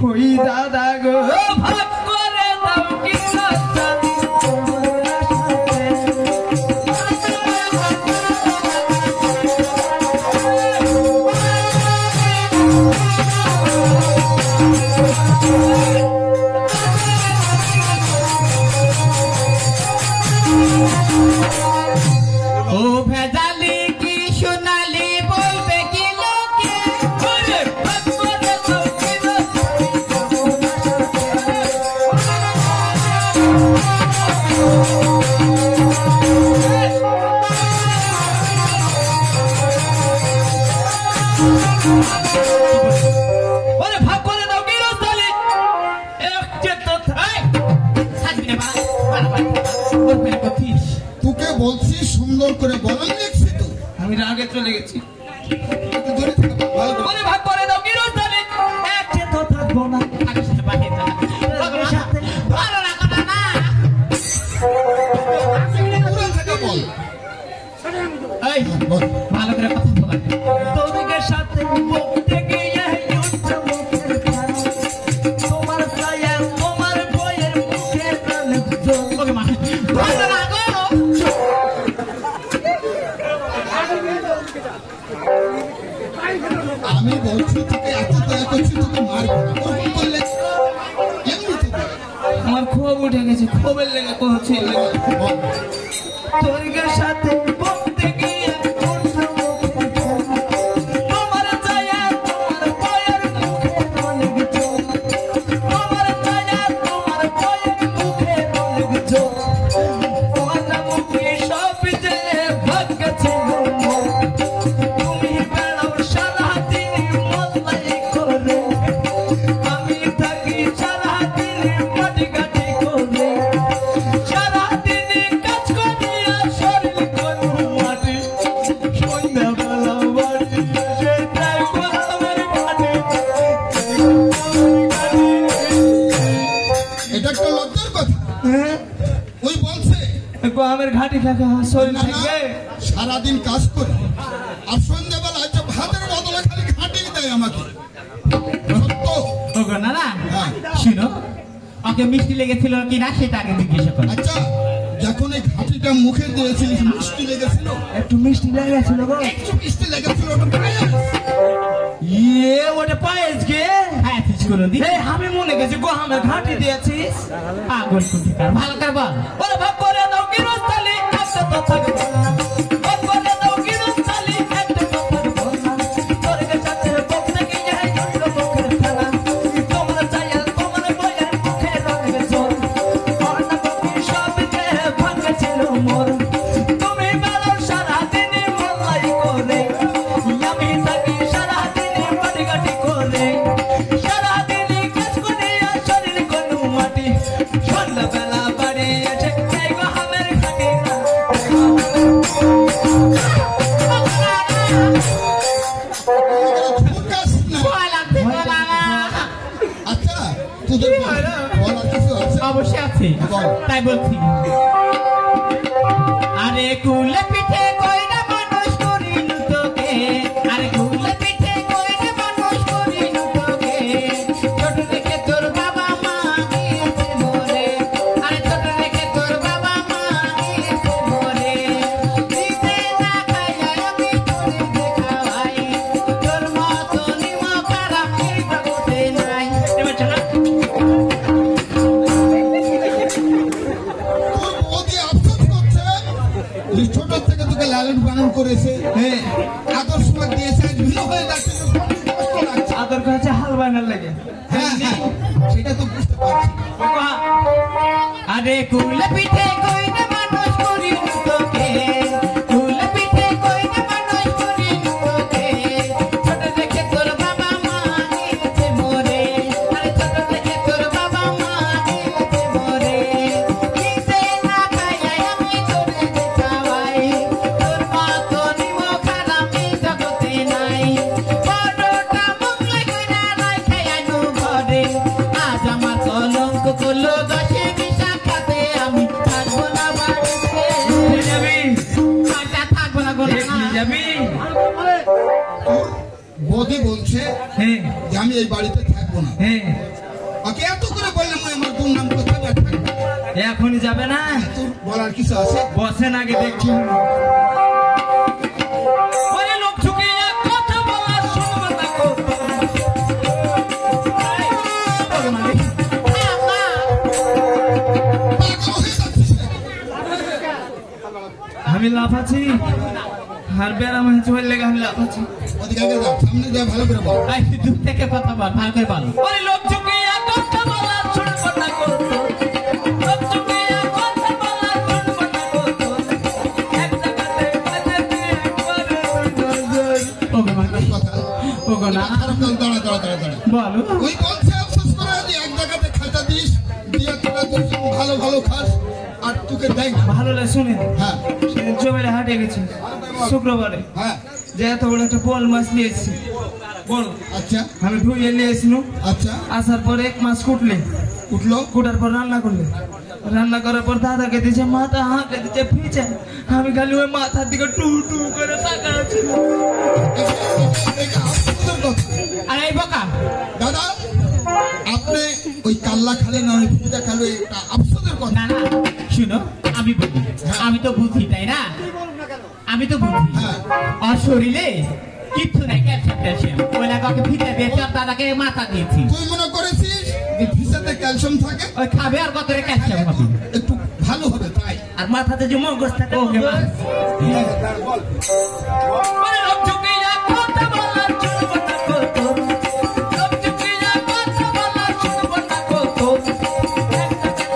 ওই দাদা গো ভাগ করে দাও কি রাস্তালি ও ভেজালি কি সোনালি বলবে কি লোকে? ভাগ করে দাও কি ওরে ভাগ করে দাও কি রাস্তালি এক তো থাই ছাড়বি না বাবা, বারবার ওর ফেলে করছিস। তোকে বলছি সুন্দর করে বলেন লিখছি তো। আমি রাগে চলে গেছি একটু দূরে থেকে বল, ভালো করে। ওরে ভাগ করে দাও কি রাস্তালি এক তো থাকবো না আগের সাথে বাহির যা। ভালো লাগো না না। দূরে থেকে বল। এই বল। ভালো করে কথা বল। তোদের সাথে মুক্তি আমি বলছি তোকে এত দয়া করছি, তোকে মারবো না। ওরকম করলে এমনি তোকে আমার ক্ষোভ উঠে গেছে, ক্ষোভের লেগে করছি। বল। তোর সাথে বলতে গিয়ে তোমার ছায়া তোমার পায়ের মুখে অনেক চোখ, তোমার ছায়া তোমার পায়ের মুখে অনেক চোখ, তোমার মুখে সব যে ভাগ্য ছিল মোর। তুমি বেড়াও সারা দিন মল্লাই করে, আমি থাকি সারা দিন মাটি কাটি করে, সারা দিন কাজ করিয়া শরীর করু মাটি, সন্ধ্যাবেলা বাড়ি এসে দেখো আমার ঘাটে। এটা একটা লজ্জার কথা। হ্যাঁ, ওই বলছে আমের ঘাটি খাকা শরীর না, না, থাকবে। সারাদিন কাজ করে আর সন্ধ্যাবেলা হচ্ছে ভাতের বদলে খালি ঘাঁটি দেয় আমাকে। সত্য? ওগো না না, হ্যাঁ। শুনো, ওকে মিষ্টি লেগেছিল কিনা সেটা আগে জিজ্ঞাসা করো। আচ্ছা, যখন এই ঘাঁটিটা মুখে দিয়েছিলিস মিষ্টি লেগেছিল? একটু মিষ্টি লেগেছিল গো। একটু মিষ্টি লেগেছিল, ওটা পায়ে ইয়ে ওটা পায়েস গে। হ্যাঁ ঠিক করে দি। এই আমি মনে গেছি গো আমের ঘাটি দিয়েছিস। পাগল কোথাকার, ভালো করে বল। ওরে ভাব করে দাও কি রস্তালি একটা তো থাকবে না, ভাব করে দাও কি রস্তালি একটা তো থাকবে না, তোর সাথে বলতে গিয়ে জন্য মুখের খানা, তোমার ছায়া তোমার বয়ের মুখে রঙের জোর, অন্য বাকি সব যে ভাগ্য ছিল মোর। তুমি বেড়াও সারা দিন মল্লাই করে, আমি থাকি সারা দিন মাটি কাটি করে, সারা দিন কাজ করিয়া শরীর কোনো মাটি, সন্ধ্যাবেলা বাড়ি এসে দেখো আমের ঘাটি না। ফুকাস না। ভয় লাগছে গো বাবা। আচ্ছা, তোদের বলার কিছু আছে? অবশ্যই আছে, বল। তাই বলছি। আরে কুলে পিঠে কইরা মানুষ করিনু তোকে, আরে কুলে পিঠে কইরা মানুষ করিনু তোকে, ছোট থেকে তোর বাবা মা দিয়েছে মোরে, আরে ছোট থেকে তোর বাবা মা দিয়েছে মোরে, দিতে না খাইয়া আমি তোরে দেখাই, তোর মতো নিমক আর আমি জগতে নাই। এবার চলো। তোর বৌদি আফসোস করছে, যে ছোট থেকে তোকে লালন পালন করেছে, হ্যাঁ, আদর সময় দিয়েছে, আজ ভিন্ন হয়ে যাচ্ছে, তোর কষ্ট লাগছে। আদর কাছে হাল বানার লাগে। হ্যাঁ, হ্যাঁ, সেটা তো বুঝতে পারছি। আরে কুলে পিঠে কইনা মানুষ করিনু তোকে, কুলে পিঠে কইনা মানুষ করিনু তোকে, ছোট থেকে তোর বাবা মা দিয়েছে মোরে, আরে ছোট থেকে তোর বাবা মা দিয়েছে মোরে, দিতে না খাইয়া আমি তোরে দেখাই, তোর মতো নিমক আর আমি জগতে নাই, বড়টা মঙ্গলাই কইরা রাইখা আইনু ঘরে, আজ আমার কলঙ্ক করলো গসে বিশাখাতে, আমি থাকবো না বাড়িতে। যাবি আচ্ছা, থাকবো না গো না। যাবি। তোর বৌদি বলছে হ্যাঁ, যে আমি এই বাড়িতে থাকবো না। হ্যাঁ, ওকে এত করে বললাম আমার দুর্নাম কোথায় বা থাকবে? এখনই যাবে না। তোর বলার কিছু আছে? বসেন আগে দেখছি। ওরে লোক ঝুঁকিয়া কথা বলার শুনবো না কো। পাগল হয়ে যাচ্ছিস নাকি? আমি লাফাচ্ছি আর বেড়াম চলে লেগে আমি লাফাচ্ছি। ওদিকে আগে যাও, সামনে যা, ভালো করে বল। এই, দূর থেকে কথা বল, ভালো করে বল। ওরে লোক ঝুঁকিয়া কথা বলার শুনবো না কো। লোক ঝুঁকিয়া কথা বলার শুনবো না কো। এক জায়গাতে বাজে দিয়ে করে নজর। ওগো মা, কথা ওগো না, খারাপ না, দাঁড়া দাঁড়া দাঁড়া দাঁড়া। বলো। ওই বলছে আফসোস করে যে এক জায়গাতে খাতা দিস, দিয়ে তোরা দুজন ভালো ভালো খাস, আর তোকে দেয় না। ভালো লাগে শুনে। হ্যাঁ, সেদিন জমিতে হাটে গেছি শুক্রবারে, হ্যাঁ, যে এত বড় একটা বোয়াল মাছ নিয়ে এসেছি। বড় আচ্ছা, আমি ধুয়ে নিয়ে এসেছিল। আচ্ছা, আসার পরে 1 মাস কুটলে, উঠলো। কুটার পর রান্না করলে, রান্না করার পর দাদাকে দিয়েছে মাথা, হাঁকে দিয়েছে ফিচে। আমি খালি ওই মাথার দিকে টু টু করে তাকাচ্ছি। এটা আফসোসের কথা। আর এই বোকা, দাদা, আপনি ওই কাল্লা খালেন না ওই পূজা খালো, এটা আফসোসের কথা। না না, শুনো, আমি বলি, আমি তো বুঝি, তাই না? আমি তো বুঝি। হ্যাঁ। ওর শরীরে কিচ্ছু নাই, ক্যালসিয়াম ট্যালসিয়াম। ওই না কাউকে ফিতে দিয়েছি আর দাদাকে মাথা দিয়েছি। তুই মনে করেছিস যে ফিসাতে ক্যালসিয়াম থাকে? ওই খাবে আর কত ক্যালসিয়াম হবে। একটু ভালো হবে তাই। আর মাথাতে যে মগজ থাকে ওকে মা। মানে লোক ঝুঁকিয়া কথা বলার চলব না কত, লোক ঝুঁকিয়া কথা বলার চলব না কত, একটা কাছে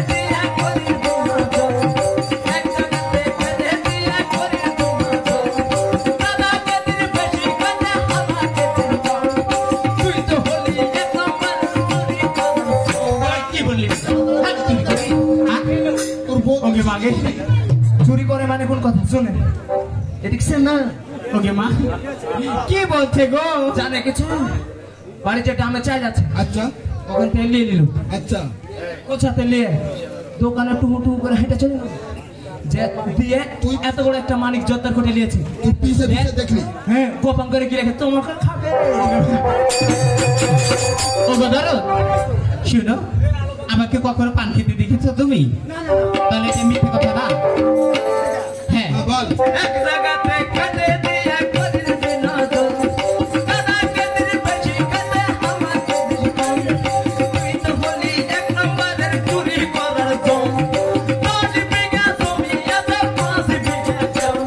দিয়া করি তোমার, একটা কাছে দিয়া করি তোমার, দাদাকে দিন বেশি কথা আমাকে দিন কম, তুই তো হলি এক নম্বর চুরি কর। কি বললি? হাত চুরি করি? হ্যাঁ? তোর বউ ওকে মাগে। চুরি করে মানে কোন কথা শুনে দেখছেন না? ওকে মা। কি বলছে গো? জানে কিছু? বাড়িতে ডামে চাই যাচ্ছে, আচ্ছা ওখান থেকে নিয়ে নিল। আচ্ছা কোথাতে নিয়ে দোকানে টুমু টুমু করে হেঁটে চলে গেল। যে দিয়ে তুই এত বড় একটা মানিক জোরদার করে নিয়েছি। তুই পিছে পিছে দেখলি? হ্যাঁ, গোপন করে কি রেখে তোমাকে খাবে। ও ধরো শুনো, আমাকে কখনো পান খেতে দেখেছো তুমি? তাহলে এটা মিথ্যে কথা না? হ্যাঁ হ্যাঁ, বল। এক জায়গাতে খেতে দিয়ে করির বিনোদন, দাদাকে দিন বেশি খেতে আমাকে দিন কম, তুই তো বলি এক নম্বরের চুরি করার দম, 10 বিঘা জমি আছে 5 বিঘা জম,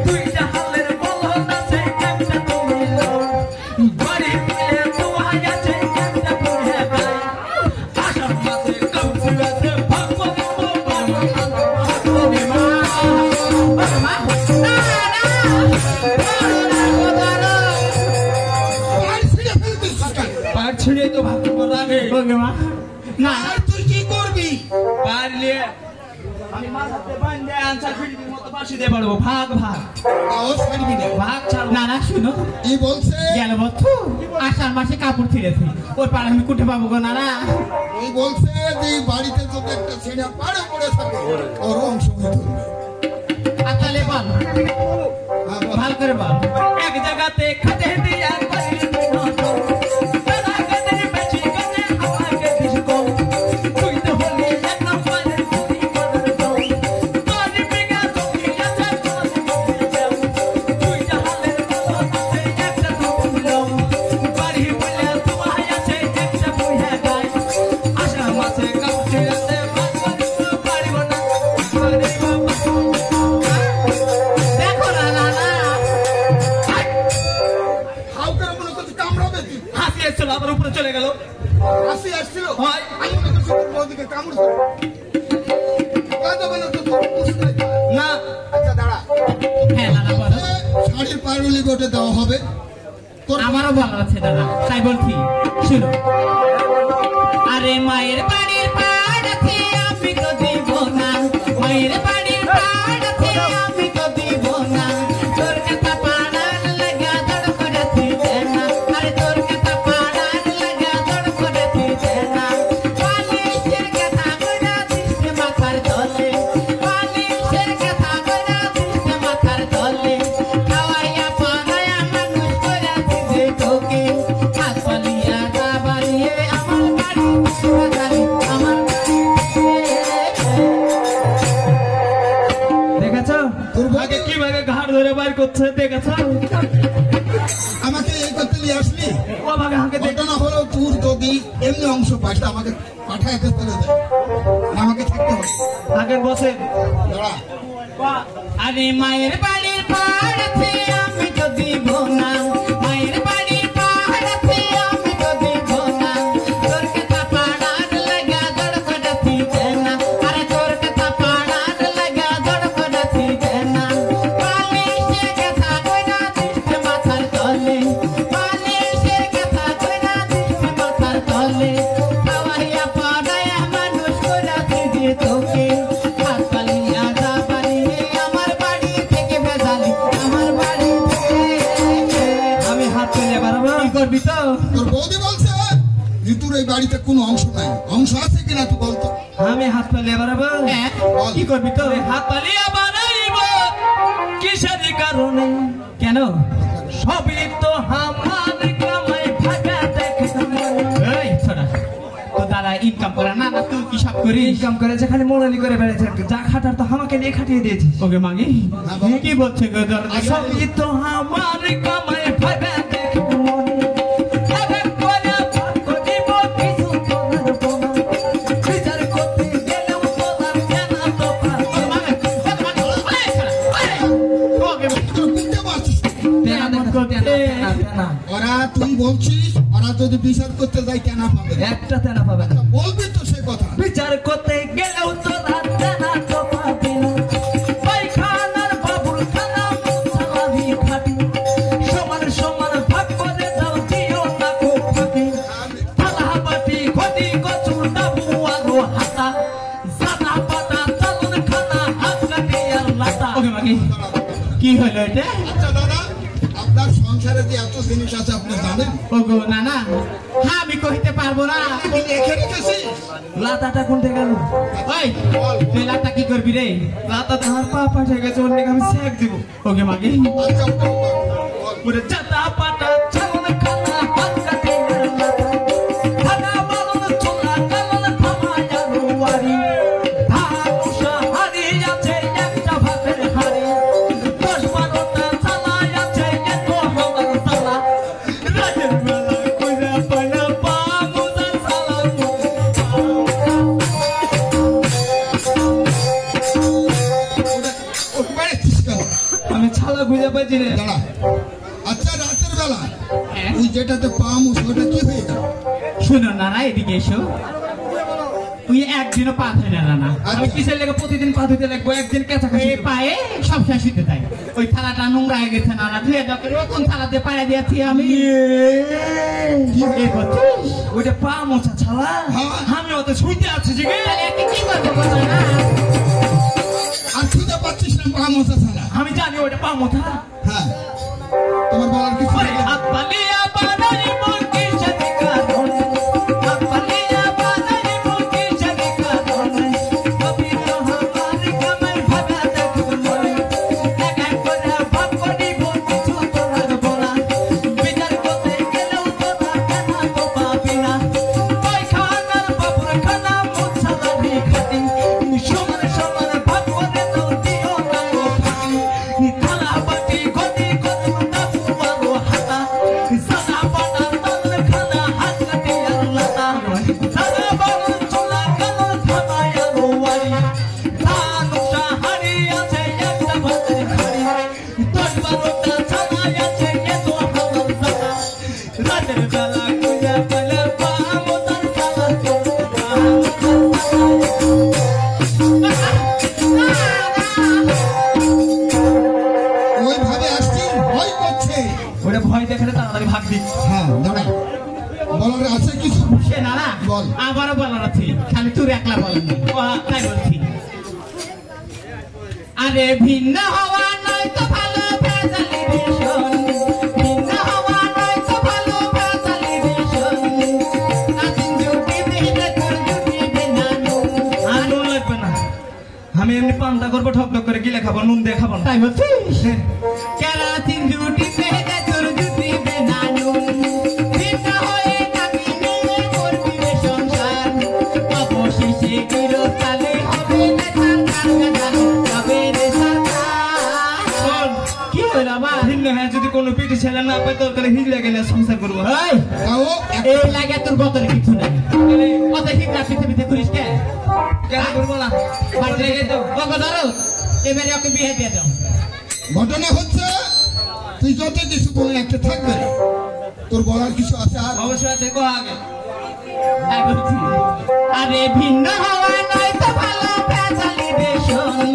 দুইটা হালের বলদ আছে একটা তুমি লও, বাড়ি মিলে দুয়াই আছে একটা পুড়ে গায়, আসার মাঝে কবজি আছে ভাগ্য দেবো বাবা। ওকে মা। ওকে মা। না, না। ও ধরো। আর ছিঁড়ে ফেলতিস কেন? পার ছিঁড়ে তো ভাগ্য করাবে। ওকে মা। না আর তুই কি করবি? পার নিয়ে আমি মাথাতে বাঁধে আনসার ফিল্ডিং মতো ফাঁসি দিয়ে পারবো। ভাগ ভাগ তাও ছাড়বি না। ভাগ ছাড়বো। না না শুনো, কি বলছে? গেল বছর আষাঢ় মাসে কাপড় ছিঁড়েছি, ওই পাড়া আমি কুটে পাবো গো। না না ওই বলছে যে এই বাড়িতে যদি একটা ছেলে পাড়ে পড়ে থাকে ওর অংশ ধরবে। আচ্ছা লে বল, হ্যাঁ, বল। ভালো করে বল। এক জায়গাতে খেতে দিয়া করির বিনোদন, দাদাকে দিন বেশি খেতে আমাকে দিস কম, তুই তো হলি এক নম্বরের চুরি করার দম, 10 বিঘা জমি আছে 5 বিঘা জম, দুইটা হালের বলদ আছে একটা তুমি লও, বাড়ি মিলে দুয়াই আছে একটা পুড়ে গায়, আসার মাঝে কবজি আছে ভাগ্য দেবো পারিব না, পারিব না। দেখো না না না হাউ করে মনে করছি কামড়াবে তুই? হাসি এসেছিল আমার উপরে চলে গেল। হাসি আসছিল? হয়। আমি মনে করছি তোর বউদিকে কামড় দেবে। কাঁদবে না তো তোর? বুঝতে পারছি। না আচ্ছা দাঁড়া। হ্যাঁ দাদা বলো। শাড়ির পারুলি গোটে দেওয়া হবে তোর। আমারও বলার আছে দাদা, তাই বলছি শুনো। আরে মায়ের বাড়ির পাড়াতে আমি তো দিব না, মায়ের বাড়ির পাড়াতে আমি তো দিব না, তোর কথা পাড়ার লাগা দড় করে দিতে না, আরে তোর কথা পাড়ার লাগা দড় করে দিতে না, বালিশের কথা কইরা দিতে মাথার তলে, বালিশের কথা কইরা দিতে মাথার তলে, খাওয়াইয়া পড়াইয়া মানুষ করে দিতে তোকে, হাত পালিয়া গা বাড়িয়ে আমার বাড়ি বাজারে, আমার বাড়ি। দেখেছো তোর বউ আগে কিভাবে ঘাড় ধরে বাইর করছে, দেখেছো? আমাকে এই করতে নিয়ে আসলি? ও ভাগে হাঁকে দেখ। ঘটনা হলো তোর যদি এমনি অংশ পাস তা আমাকে পাঠায় ফেলতে দেয় না, আমাকে থাকতে হবে। আগের বসে দাঁড়া। আরে মায়ের বাড়ির পাড়াতে আমি তো দিব না, মায়ের বাড়ির পাড়াতে আমি তো দিব না, তোর কথা পাড়ার লাগা দড় করে দিতে না, আরে তোর কথা পাড়ার লাগা দড় করে দিতে না, বালিশের কথা কইরা দিতে মাথার তলে, বালিশের কথা কইরা দিতে মাথার তলে, খাওয়াইয়া পড়াইয়া মানুষ করে দিতে তোকে, হাত পালিয়া গা বাড়িয়ে আমার বাড়ি থেকে বেজালি, আমার বাড়ি থেকে। আমি হাত পেলে পারবো। কি করবি তো? তোর বৌদি বলছে যে তোর এই বাড়িতে কোনো অংশ নাই। অংশ আছে কিনা তুই বলতো? আমি হাত পেলে পারবো। হ্যাঁ, কি করবি তো? হাত পালিয়া বানাইব কিসের কারণে? কেন? সবই তো আমার কামাই ভাগা দেখতে মনে। এই ছোড়া, তো দাদা ইনকাম করে না, না তুই কি সব করিস? ইনকাম করেছে খালি মোড়ালি করে বেড়েছে যা খাটার তো আমাকে নিয়ে খাটিয়ে দিয়েছিস ওকে মাগি কি বলছে গো সবই তো আমার কামাই ভাবে দেখব মন এখন করে ভাগ করিব কিছু তোদের বোনা বিচার করতে গেলেও তোদের জানা তো বুঝতে পারছিস না ওরা তুই বলছিস ওরা যদি বিচার করতে যায় কেন পাবে একটা তেনা পাবে না বলবি তো সে কথা বিচার করতে গেলেও তোরা জানা তো পাবে না পায়খানার বাবুর খানা মুছাবি খাটি সমান সমান ভাগ করে দাও দিও না গো ফাঁকি থালা বাটি ঘটি কচু ডাবু আরো হাতা সাদা পাতা চালন খানা হাত কাটি আর লাতা ওকে মাগি কি হলো এটা? আচ্ছা দাদা আপনার সংসারে যে এত জিনিস আছে আপনি জানেন ওগো না না হ্যাঁ আমি কইতে পারবো না। তুই লিখে রেখেছিস লাতাটা কোনটা গেল ওই তুই লাটা কি করবি রে? লাতাটা আমার পা পাঠে গেছে ওর লেগে আমি সেক দিব ওকে মাগি আচ্ছা বল। পুরো চাতা পাটা চালন খানা হাত কাটে আর লাতা খানা বালন চোলা কালন থামায় আর ওয়ারি ধানুষা হারি আছে একটা ভাতের হাড়ি 10-12টা চালাই আছে এত আমার চালা রাতের বেলা কইরা পানা পা মুজা চালা ওটা বেড়েছিস কেন আমি ছালা খুঁজে পাইছি রে দাঁড়া আচ্ছা রাতের বেলা তুই যেটাতে পামুস ওটা কি হয়ে গেল শুনো না না এদিকে এসো তুই একদিনও পা ধরে না না আমি কিসের লেগে প্রতিদিন পা ধুতে লাগবো একদিন কেঁচা খাচ্ছি এই পায়ে সব শেষ হইতে তাই ওই থালাটা নোংরা হয়ে গেছে না না ধুয়ে দাও নতুন থালাতে পায়ে দিয়েছি আমি এই করছিস? ওইটা পা মোছা ছালা হ্যাঁ। আমি ওতে শুইতে আছি যে তাহলে একে কি করবো বলো না? আর খুঁজে পাচ্ছিস না পামুসা ছাড়া আমি জানি ওইটা পা মোছা হ্যাঁ তোমার বলার কিছু ওরে নেই? হাত পালিয়া বানাই মুরগি সাথে কারণ হাত পালিয়া বানাই মুরগি সাথে কারণ কবি তো আমার কামাই ভাবে দেখব মনে এক এক করে ভাগ করিব কিছু তোর বলা বিচার করতে গেলেও তোরা কেন তো পাবি না পায়খানার বাবুর খানা মুছাবি খাটি সমান সমান ভাগ করে দাও দিও না গো ফাঁকি থালা বাটি ঘটি কচু ডাবু আরো হাতা সাদা পাতা চালন খানা হাত কাটি আর লাতা সাদা বালন চোলা কালন থামায় আরো ওয়ারি ধানুষা হাড়ি আছে একটা ভাতের হাড়ি 10-12টা ছানাই আছে এত আমার জানা রাতের বেলা খুঁজে পেলে পা মোতার চালা ওইভাবে আসছিস ভয় করছে ওটা ভয় দেখালে তাড়াতাড়ি ভাগ দিই হ্যাঁ দাঁড়া বলার আছে কিছু সে না না বল। আবারও বলার আছে খালি তুই একলা বলেন তাই বলছি আরে ভিন্ন হওয়া নয় তো ভালো ভেজালি ভীষণ ভিন্ন হওয়া নয় তো ভালো ভেজালি ভীষণ নাচিন জুটি দিলে তোর জুটি বেনানো আর নুন লাগবে না আমি এমনি পান্তা করবো ঠক ঠক করে গিলে খাবো নুন দিয়ে খাবো না তাই বলছিস কেরাচিন জুটি দিলে তোর জুটি বেনানো ভিন্ন হয়ে নাকি নিয়ে করবি রে সংসার অবশেষে গৃহস্থালে হবে নেতার কারখানা তবে রে সরকার শোন, কি হইল আবার ভিন্ন হ্যাঁ যদি কোনো পিঠে ছেলে না পাই তোর করে হিজড়ে গেলে সংসার করবো এই তাও এই লাগে তোর বদলে কিছু নাই কত হিংসা পৃথিবীতে করিস কে কেন করবো না বাড়িতে রেখে দাও ওকে ধরো এবারে ওকে বিয়ে দিয়ে দাও ঘটনা হচ্ছে তুই যত কিছু বলে একটা থাকবে না। তোর বলার কিছু আছে আর অবশ্যই আছে কো আগে তাই বলছি আরে ভিন্ন হওয়া নয় তো ভালো ভেজালি ভীষণ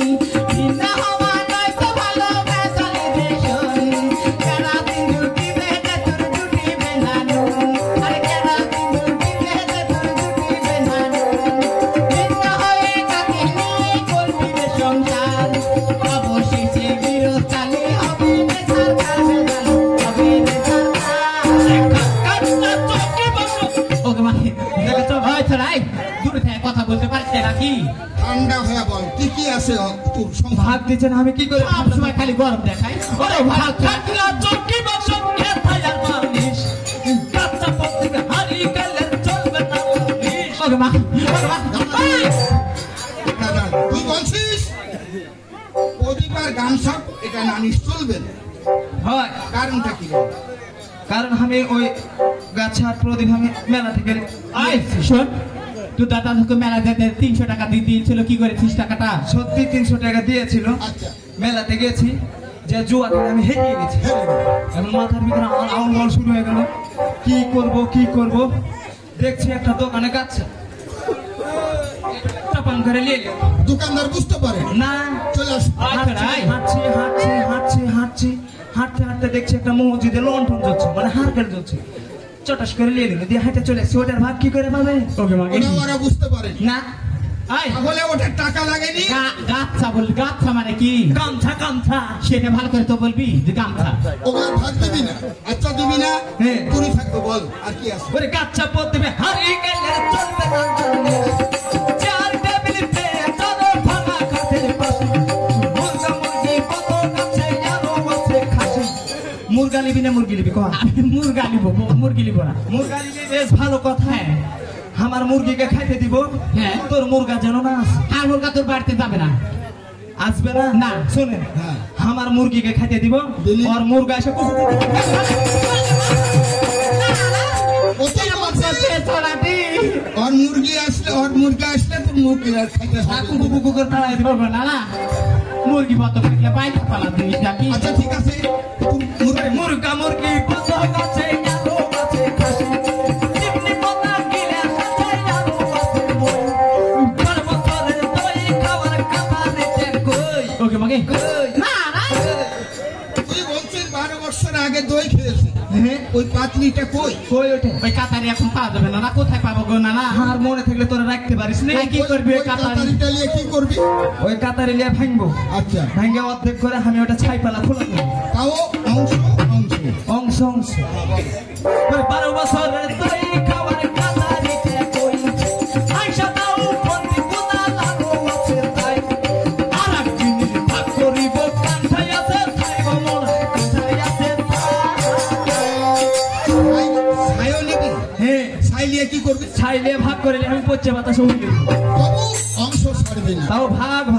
ভিন্ন হওয়া নয় তো ভালো ভেজালি ভীষণ কেরাচিন জুটি বেঁধে তোর জুটি বেনানো আরে কেরাচিন জুটি বেঁধে তোর জুটি বেনানো ভিন্ন হয়ে কাকে নিয়ে করবি রে সংসার অবশেষে গৃহস্থালি হবে রে সরকার ভেজালি হবে রে সরকার ওকে মা দেখে তো ভয় ছড়াই দূরে থেকে কথা বলতে পারছে নাকি ঠান্ডা হয়ে বল কি কি আছে তোর সংসার ভাগ দিচ্ছেন আমি কি করে সব সময় খালি গরম দেখাই ওরে ভাত থাকলা চৌকি বাসন খেতায় আর মালিশ কাঁচা পথ থেকে হারিয়ে গেলে চলবে না পুলিশ ওকে মা কনসার্ট এটা না নিস চলবে না। হয় কারণটা কি? কারণ আমি ওই গাছার প্রদীপ আমি মেলা থেকে আয় শোন, তুই দাদা তোকে মেলা যেতে 300 টাকা দিয়ে দিয়েছিল, কি করেছিস টাকাটা? সত্যি 300 টাকা দিয়েছিল। আচ্ছা মেলাতে গেছি, যে জুয়া খেলে আমি হেরিয়ে গেছি। এখন মাথার ভিতরে আউল শুরু হয়ে গেল, কি করব। দেখছি একটা দোকানে কাছে চাপান করে নিয়ে গেল। দোকানদার বুঝতে পারে না, চলে আস। হাঁটতে দেখছি একটা মসজিদে লন্ঠন জ্বলছে, মানে হারকেল জ্বলছে। চটাস করে নিয়ে নিল, দিয়ে হাঁটে চলে এসছে। ওটার ভাগ কি করে পাবে? ওরা বুঝতে পারে না, আয় তাহলে ওটার টাকা লাগেনি। গামছা বল, গামছা মানে কি? গামছা সেটা ভালো করে তো বলবি যে গামছা। ওগুলো ভাগ দিবি না। আচ্ছা দিবি না, হ্যাঁ। তুই থাকবো বল আর কি আছে। ওরে গাচ্ছা পথ দেবে হারিয়ে গেলে চলবে না। চার টেবিলিতে চলো ভাঙা কাঠের পাশে, মুরগা মুরগি কত কাছে আরো আছে খাসি। মুরগা নিবি না মুরগি নিবি? কহ। আমি মুরগি নিব না। মুরগা নিবি, বেশ ভালো কথা। হ্যাঁ। আমার মুরগিকে খাইতে দিব। হ্যাঁ। তোর মুরগা যেন না আসে। আর মুরগা তোর বাড়িতে যাবে না। আসবে না? না। শোনেন, হ্যাঁ। আমার মুরগিকে খাইতে দিব, দিলি? আর মুরগা এসে ও তো বলছে, ওর মুরগি আসলে তোর মুরগি আর খাইতে হবে। কুকু করে তাড়াই দিব। না মুরগি বত করলে বাইরে পালা দিস নাকি? আচ্ছা ঠিক আছে, মুরগা মুরগি কত কাছে আরো আছে খাসি। চিমনি পাতা গিলে সাথে আরো আছে মই। 12 বছরের দই খাওয়ার কথা দিতে কই। ওকে মাগে কই। না তুই বলছিস 12 বছর আগে দই খেয়েছে, হ্যাঁ, ওই পাতলিটা কই? কই ওঠে? ওই কাতারি এখন পাওয়া যাবে না। কোথায় পাবো গো? না আর মনে থাকলে তোরা রাখতে পারিস না। কি করবি ওই ওই কাতারি? কাতারিটা নিয়ে কি করবি? ওই কাতারি লিয়ে ভাঙবো। আচ্ছা ভাঙে অর্ধেক করে আমি ওটা ছাইপালা খোলা দেবো। তাও অংশ অংশ ওই 12 বছরের দই খাওয়ার কথা দিতে কই। আইসা দাও পন্থী কোনা লাগো আছে তাই। আর এক জিনিস ভাগ করিব কান্ঠাই আছে খাইব মন কান্ঠাই আছে ছাইও নিবি? হ্যাঁ, ছাই নিয়ে কি করবি? ছাইলে ভাগ করে আমি পচে বাতাস উড়ে দেব। তবু অংশ ছাড়বি না। তাও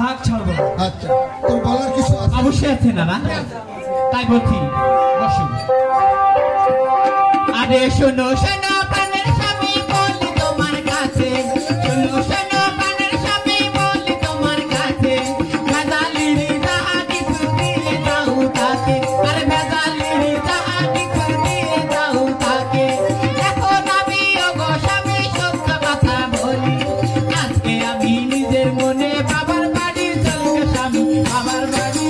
ভাগ ছাড়বো না। আচ্ছা তোর বলার কিছু আছে? অবশ্যই আছে না তাই বলছি বসুন। আরে শোনো শোনো প্রাণের স্বামী বলি তোমার কাছে, শোনো শোনো প্রাণের স্বামী বলি তোমার কাছে, ভেজালিরি যাহা কিছু দিয়ে দাও তাকে, আরে ভেজালিরি যাহা কিছু দিয়ে দাও তাকে। এখন আমি ওগো স্বামী সত্য কথা বলি, আজকে আমি নিজের মনে বাবার বাড়ি চলবে স্বামী, বাবার বাড়ি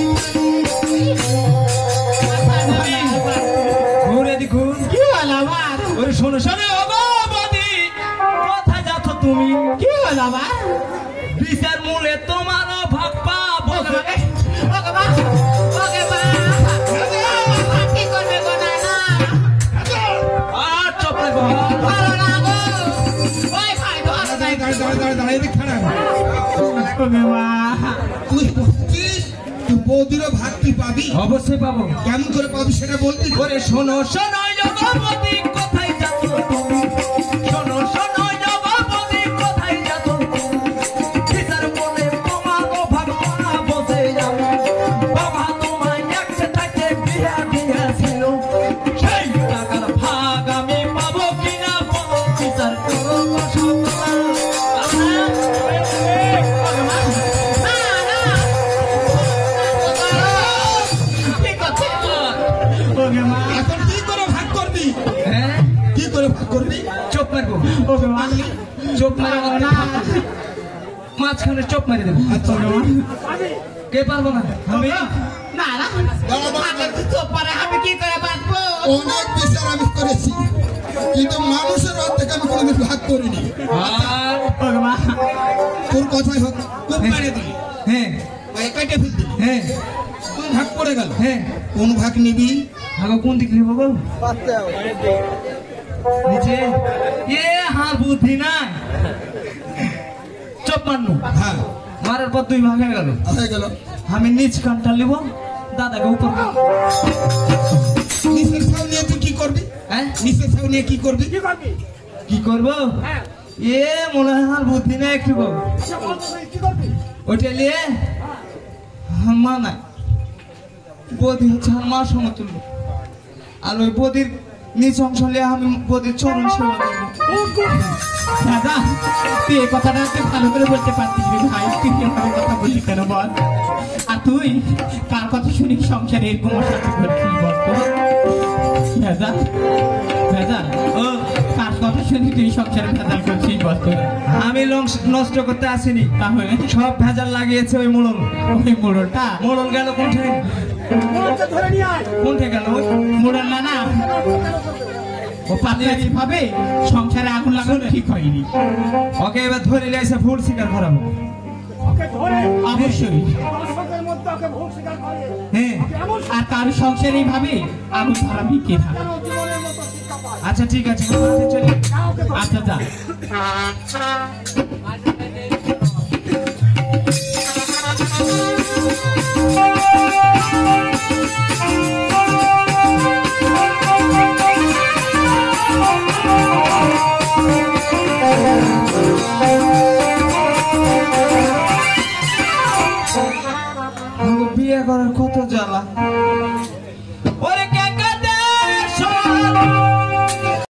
ঘুরে দেখুন। কি হলো আমার? ওরে শোনো শোনো ওগো বদি, কোথায় যাচ্ছ তুমি? কি হলো আমার? বিচার মূলে তোমারও ভাগ পাবো। কি করবে গো নানা? আর চুপ থাকো। ভালো না গো। ওই ভাই ধরো নাই। দাঁড়াই খাড়া ওকে মা। তুই বলছিস তুই বৌদিরও ভাগ তুই পাবি? অবশ্যই পাবো। কেমন করে পাবি সেটা বলবি? ওরে শোনো শোনো জগবতী, কোথায় যাচ্ছ তুমি? শোনো শোনো জগবতী, কোথায় যাচ্ছ তুমি? বিচার মূলে তোমারও ভাগ পাবো যে আমি। বাবা তোমায় একসে থাকতে বিয়া দিয়েছিল, সেই টাকার ভাগ আমি পাবো কিনা বলো, বিচার করো ওকে মা। এখন কি করে ভাগ করবি? হ্যাঁ, কি করে ভাগ করবি? চোপ মারবো। ওকে মা। চোপ মারবো না, মাঝখানে চোপ মেরে দেবো। আচ্ছা কে পারবো না? আমি। না না আমাকে তো চোপ পারে, আমি কি করে বাঁচবো? অনেক বিচার আমি করেছি, কিন্তু মানুষের অর্ধেক আমি কোনোদিন ভাগ করিনি। আর ওকে মা। তোর কথাই হোক, খুব মেরে দিলি, হ্যাঁ কেটে ফেললি, হ্যাঁ তুই ভাগ পড়ে গেল। হ্যাঁ, কোন ভাগ নিবি? আগো কোন দিক নিব গো? নিচে। এ হার বুদ্ধি নাই, চোপ মারনু। হ্যাঁ মারার পর 2 ভাগ হয়ে গেল। হয়ে গেল। আমি নিচ কানটা নিব, দাদাকে উপর। নিচের ছাউ নিয়ে তুই কি করবি? হ্যাঁ, নিচের ছাউ নিয়ে কি করবি? কি করবো? এ মনে হয় আর বুদ্ধি নাই একটু গো। ওইটা নিয়ে মা নাই বৌদি হচ্ছে আমার মা সমতুল্য, আর ওই বৌদির নিজ অংশ হলে আমি বৌদির চরণ সেবা করবো। দাদা তুই এই কথাটা তুই ভালো করে বলতে পারতিস রে ভাই, তুই এভাবে কথা বললি কেন বল? আর তুই কার কথা শুনি সংসারে এরকম অশান্তি করছিস বল তো? দাদা দাদা ও কার কথা শুনি তুই সংসারে ভেজাল করছিস বল তো? আমি নষ্ট করতে আসিনি, তাহলে সব ভেজাল লাগিয়েছে ওই মোড়ল। ওই মোড়লটা মোড়ল গেল কোনঠে? কোনঠে গেল? মোড়ল না ও পাতলামি ভাবে সংসারে আগুন লাগানো ঠিক হয়নি। ওকে এবার ধরে নিয়ে এসে ভুল স্বীকার করাবো। অবশ্যই। হ্যাঁ আর কার সংসারে এইভাবে আগুন ধরাবি কে থাকে? আচ্ছা ঠিক আছে, চলি। আচ্ছা যা। Thank you.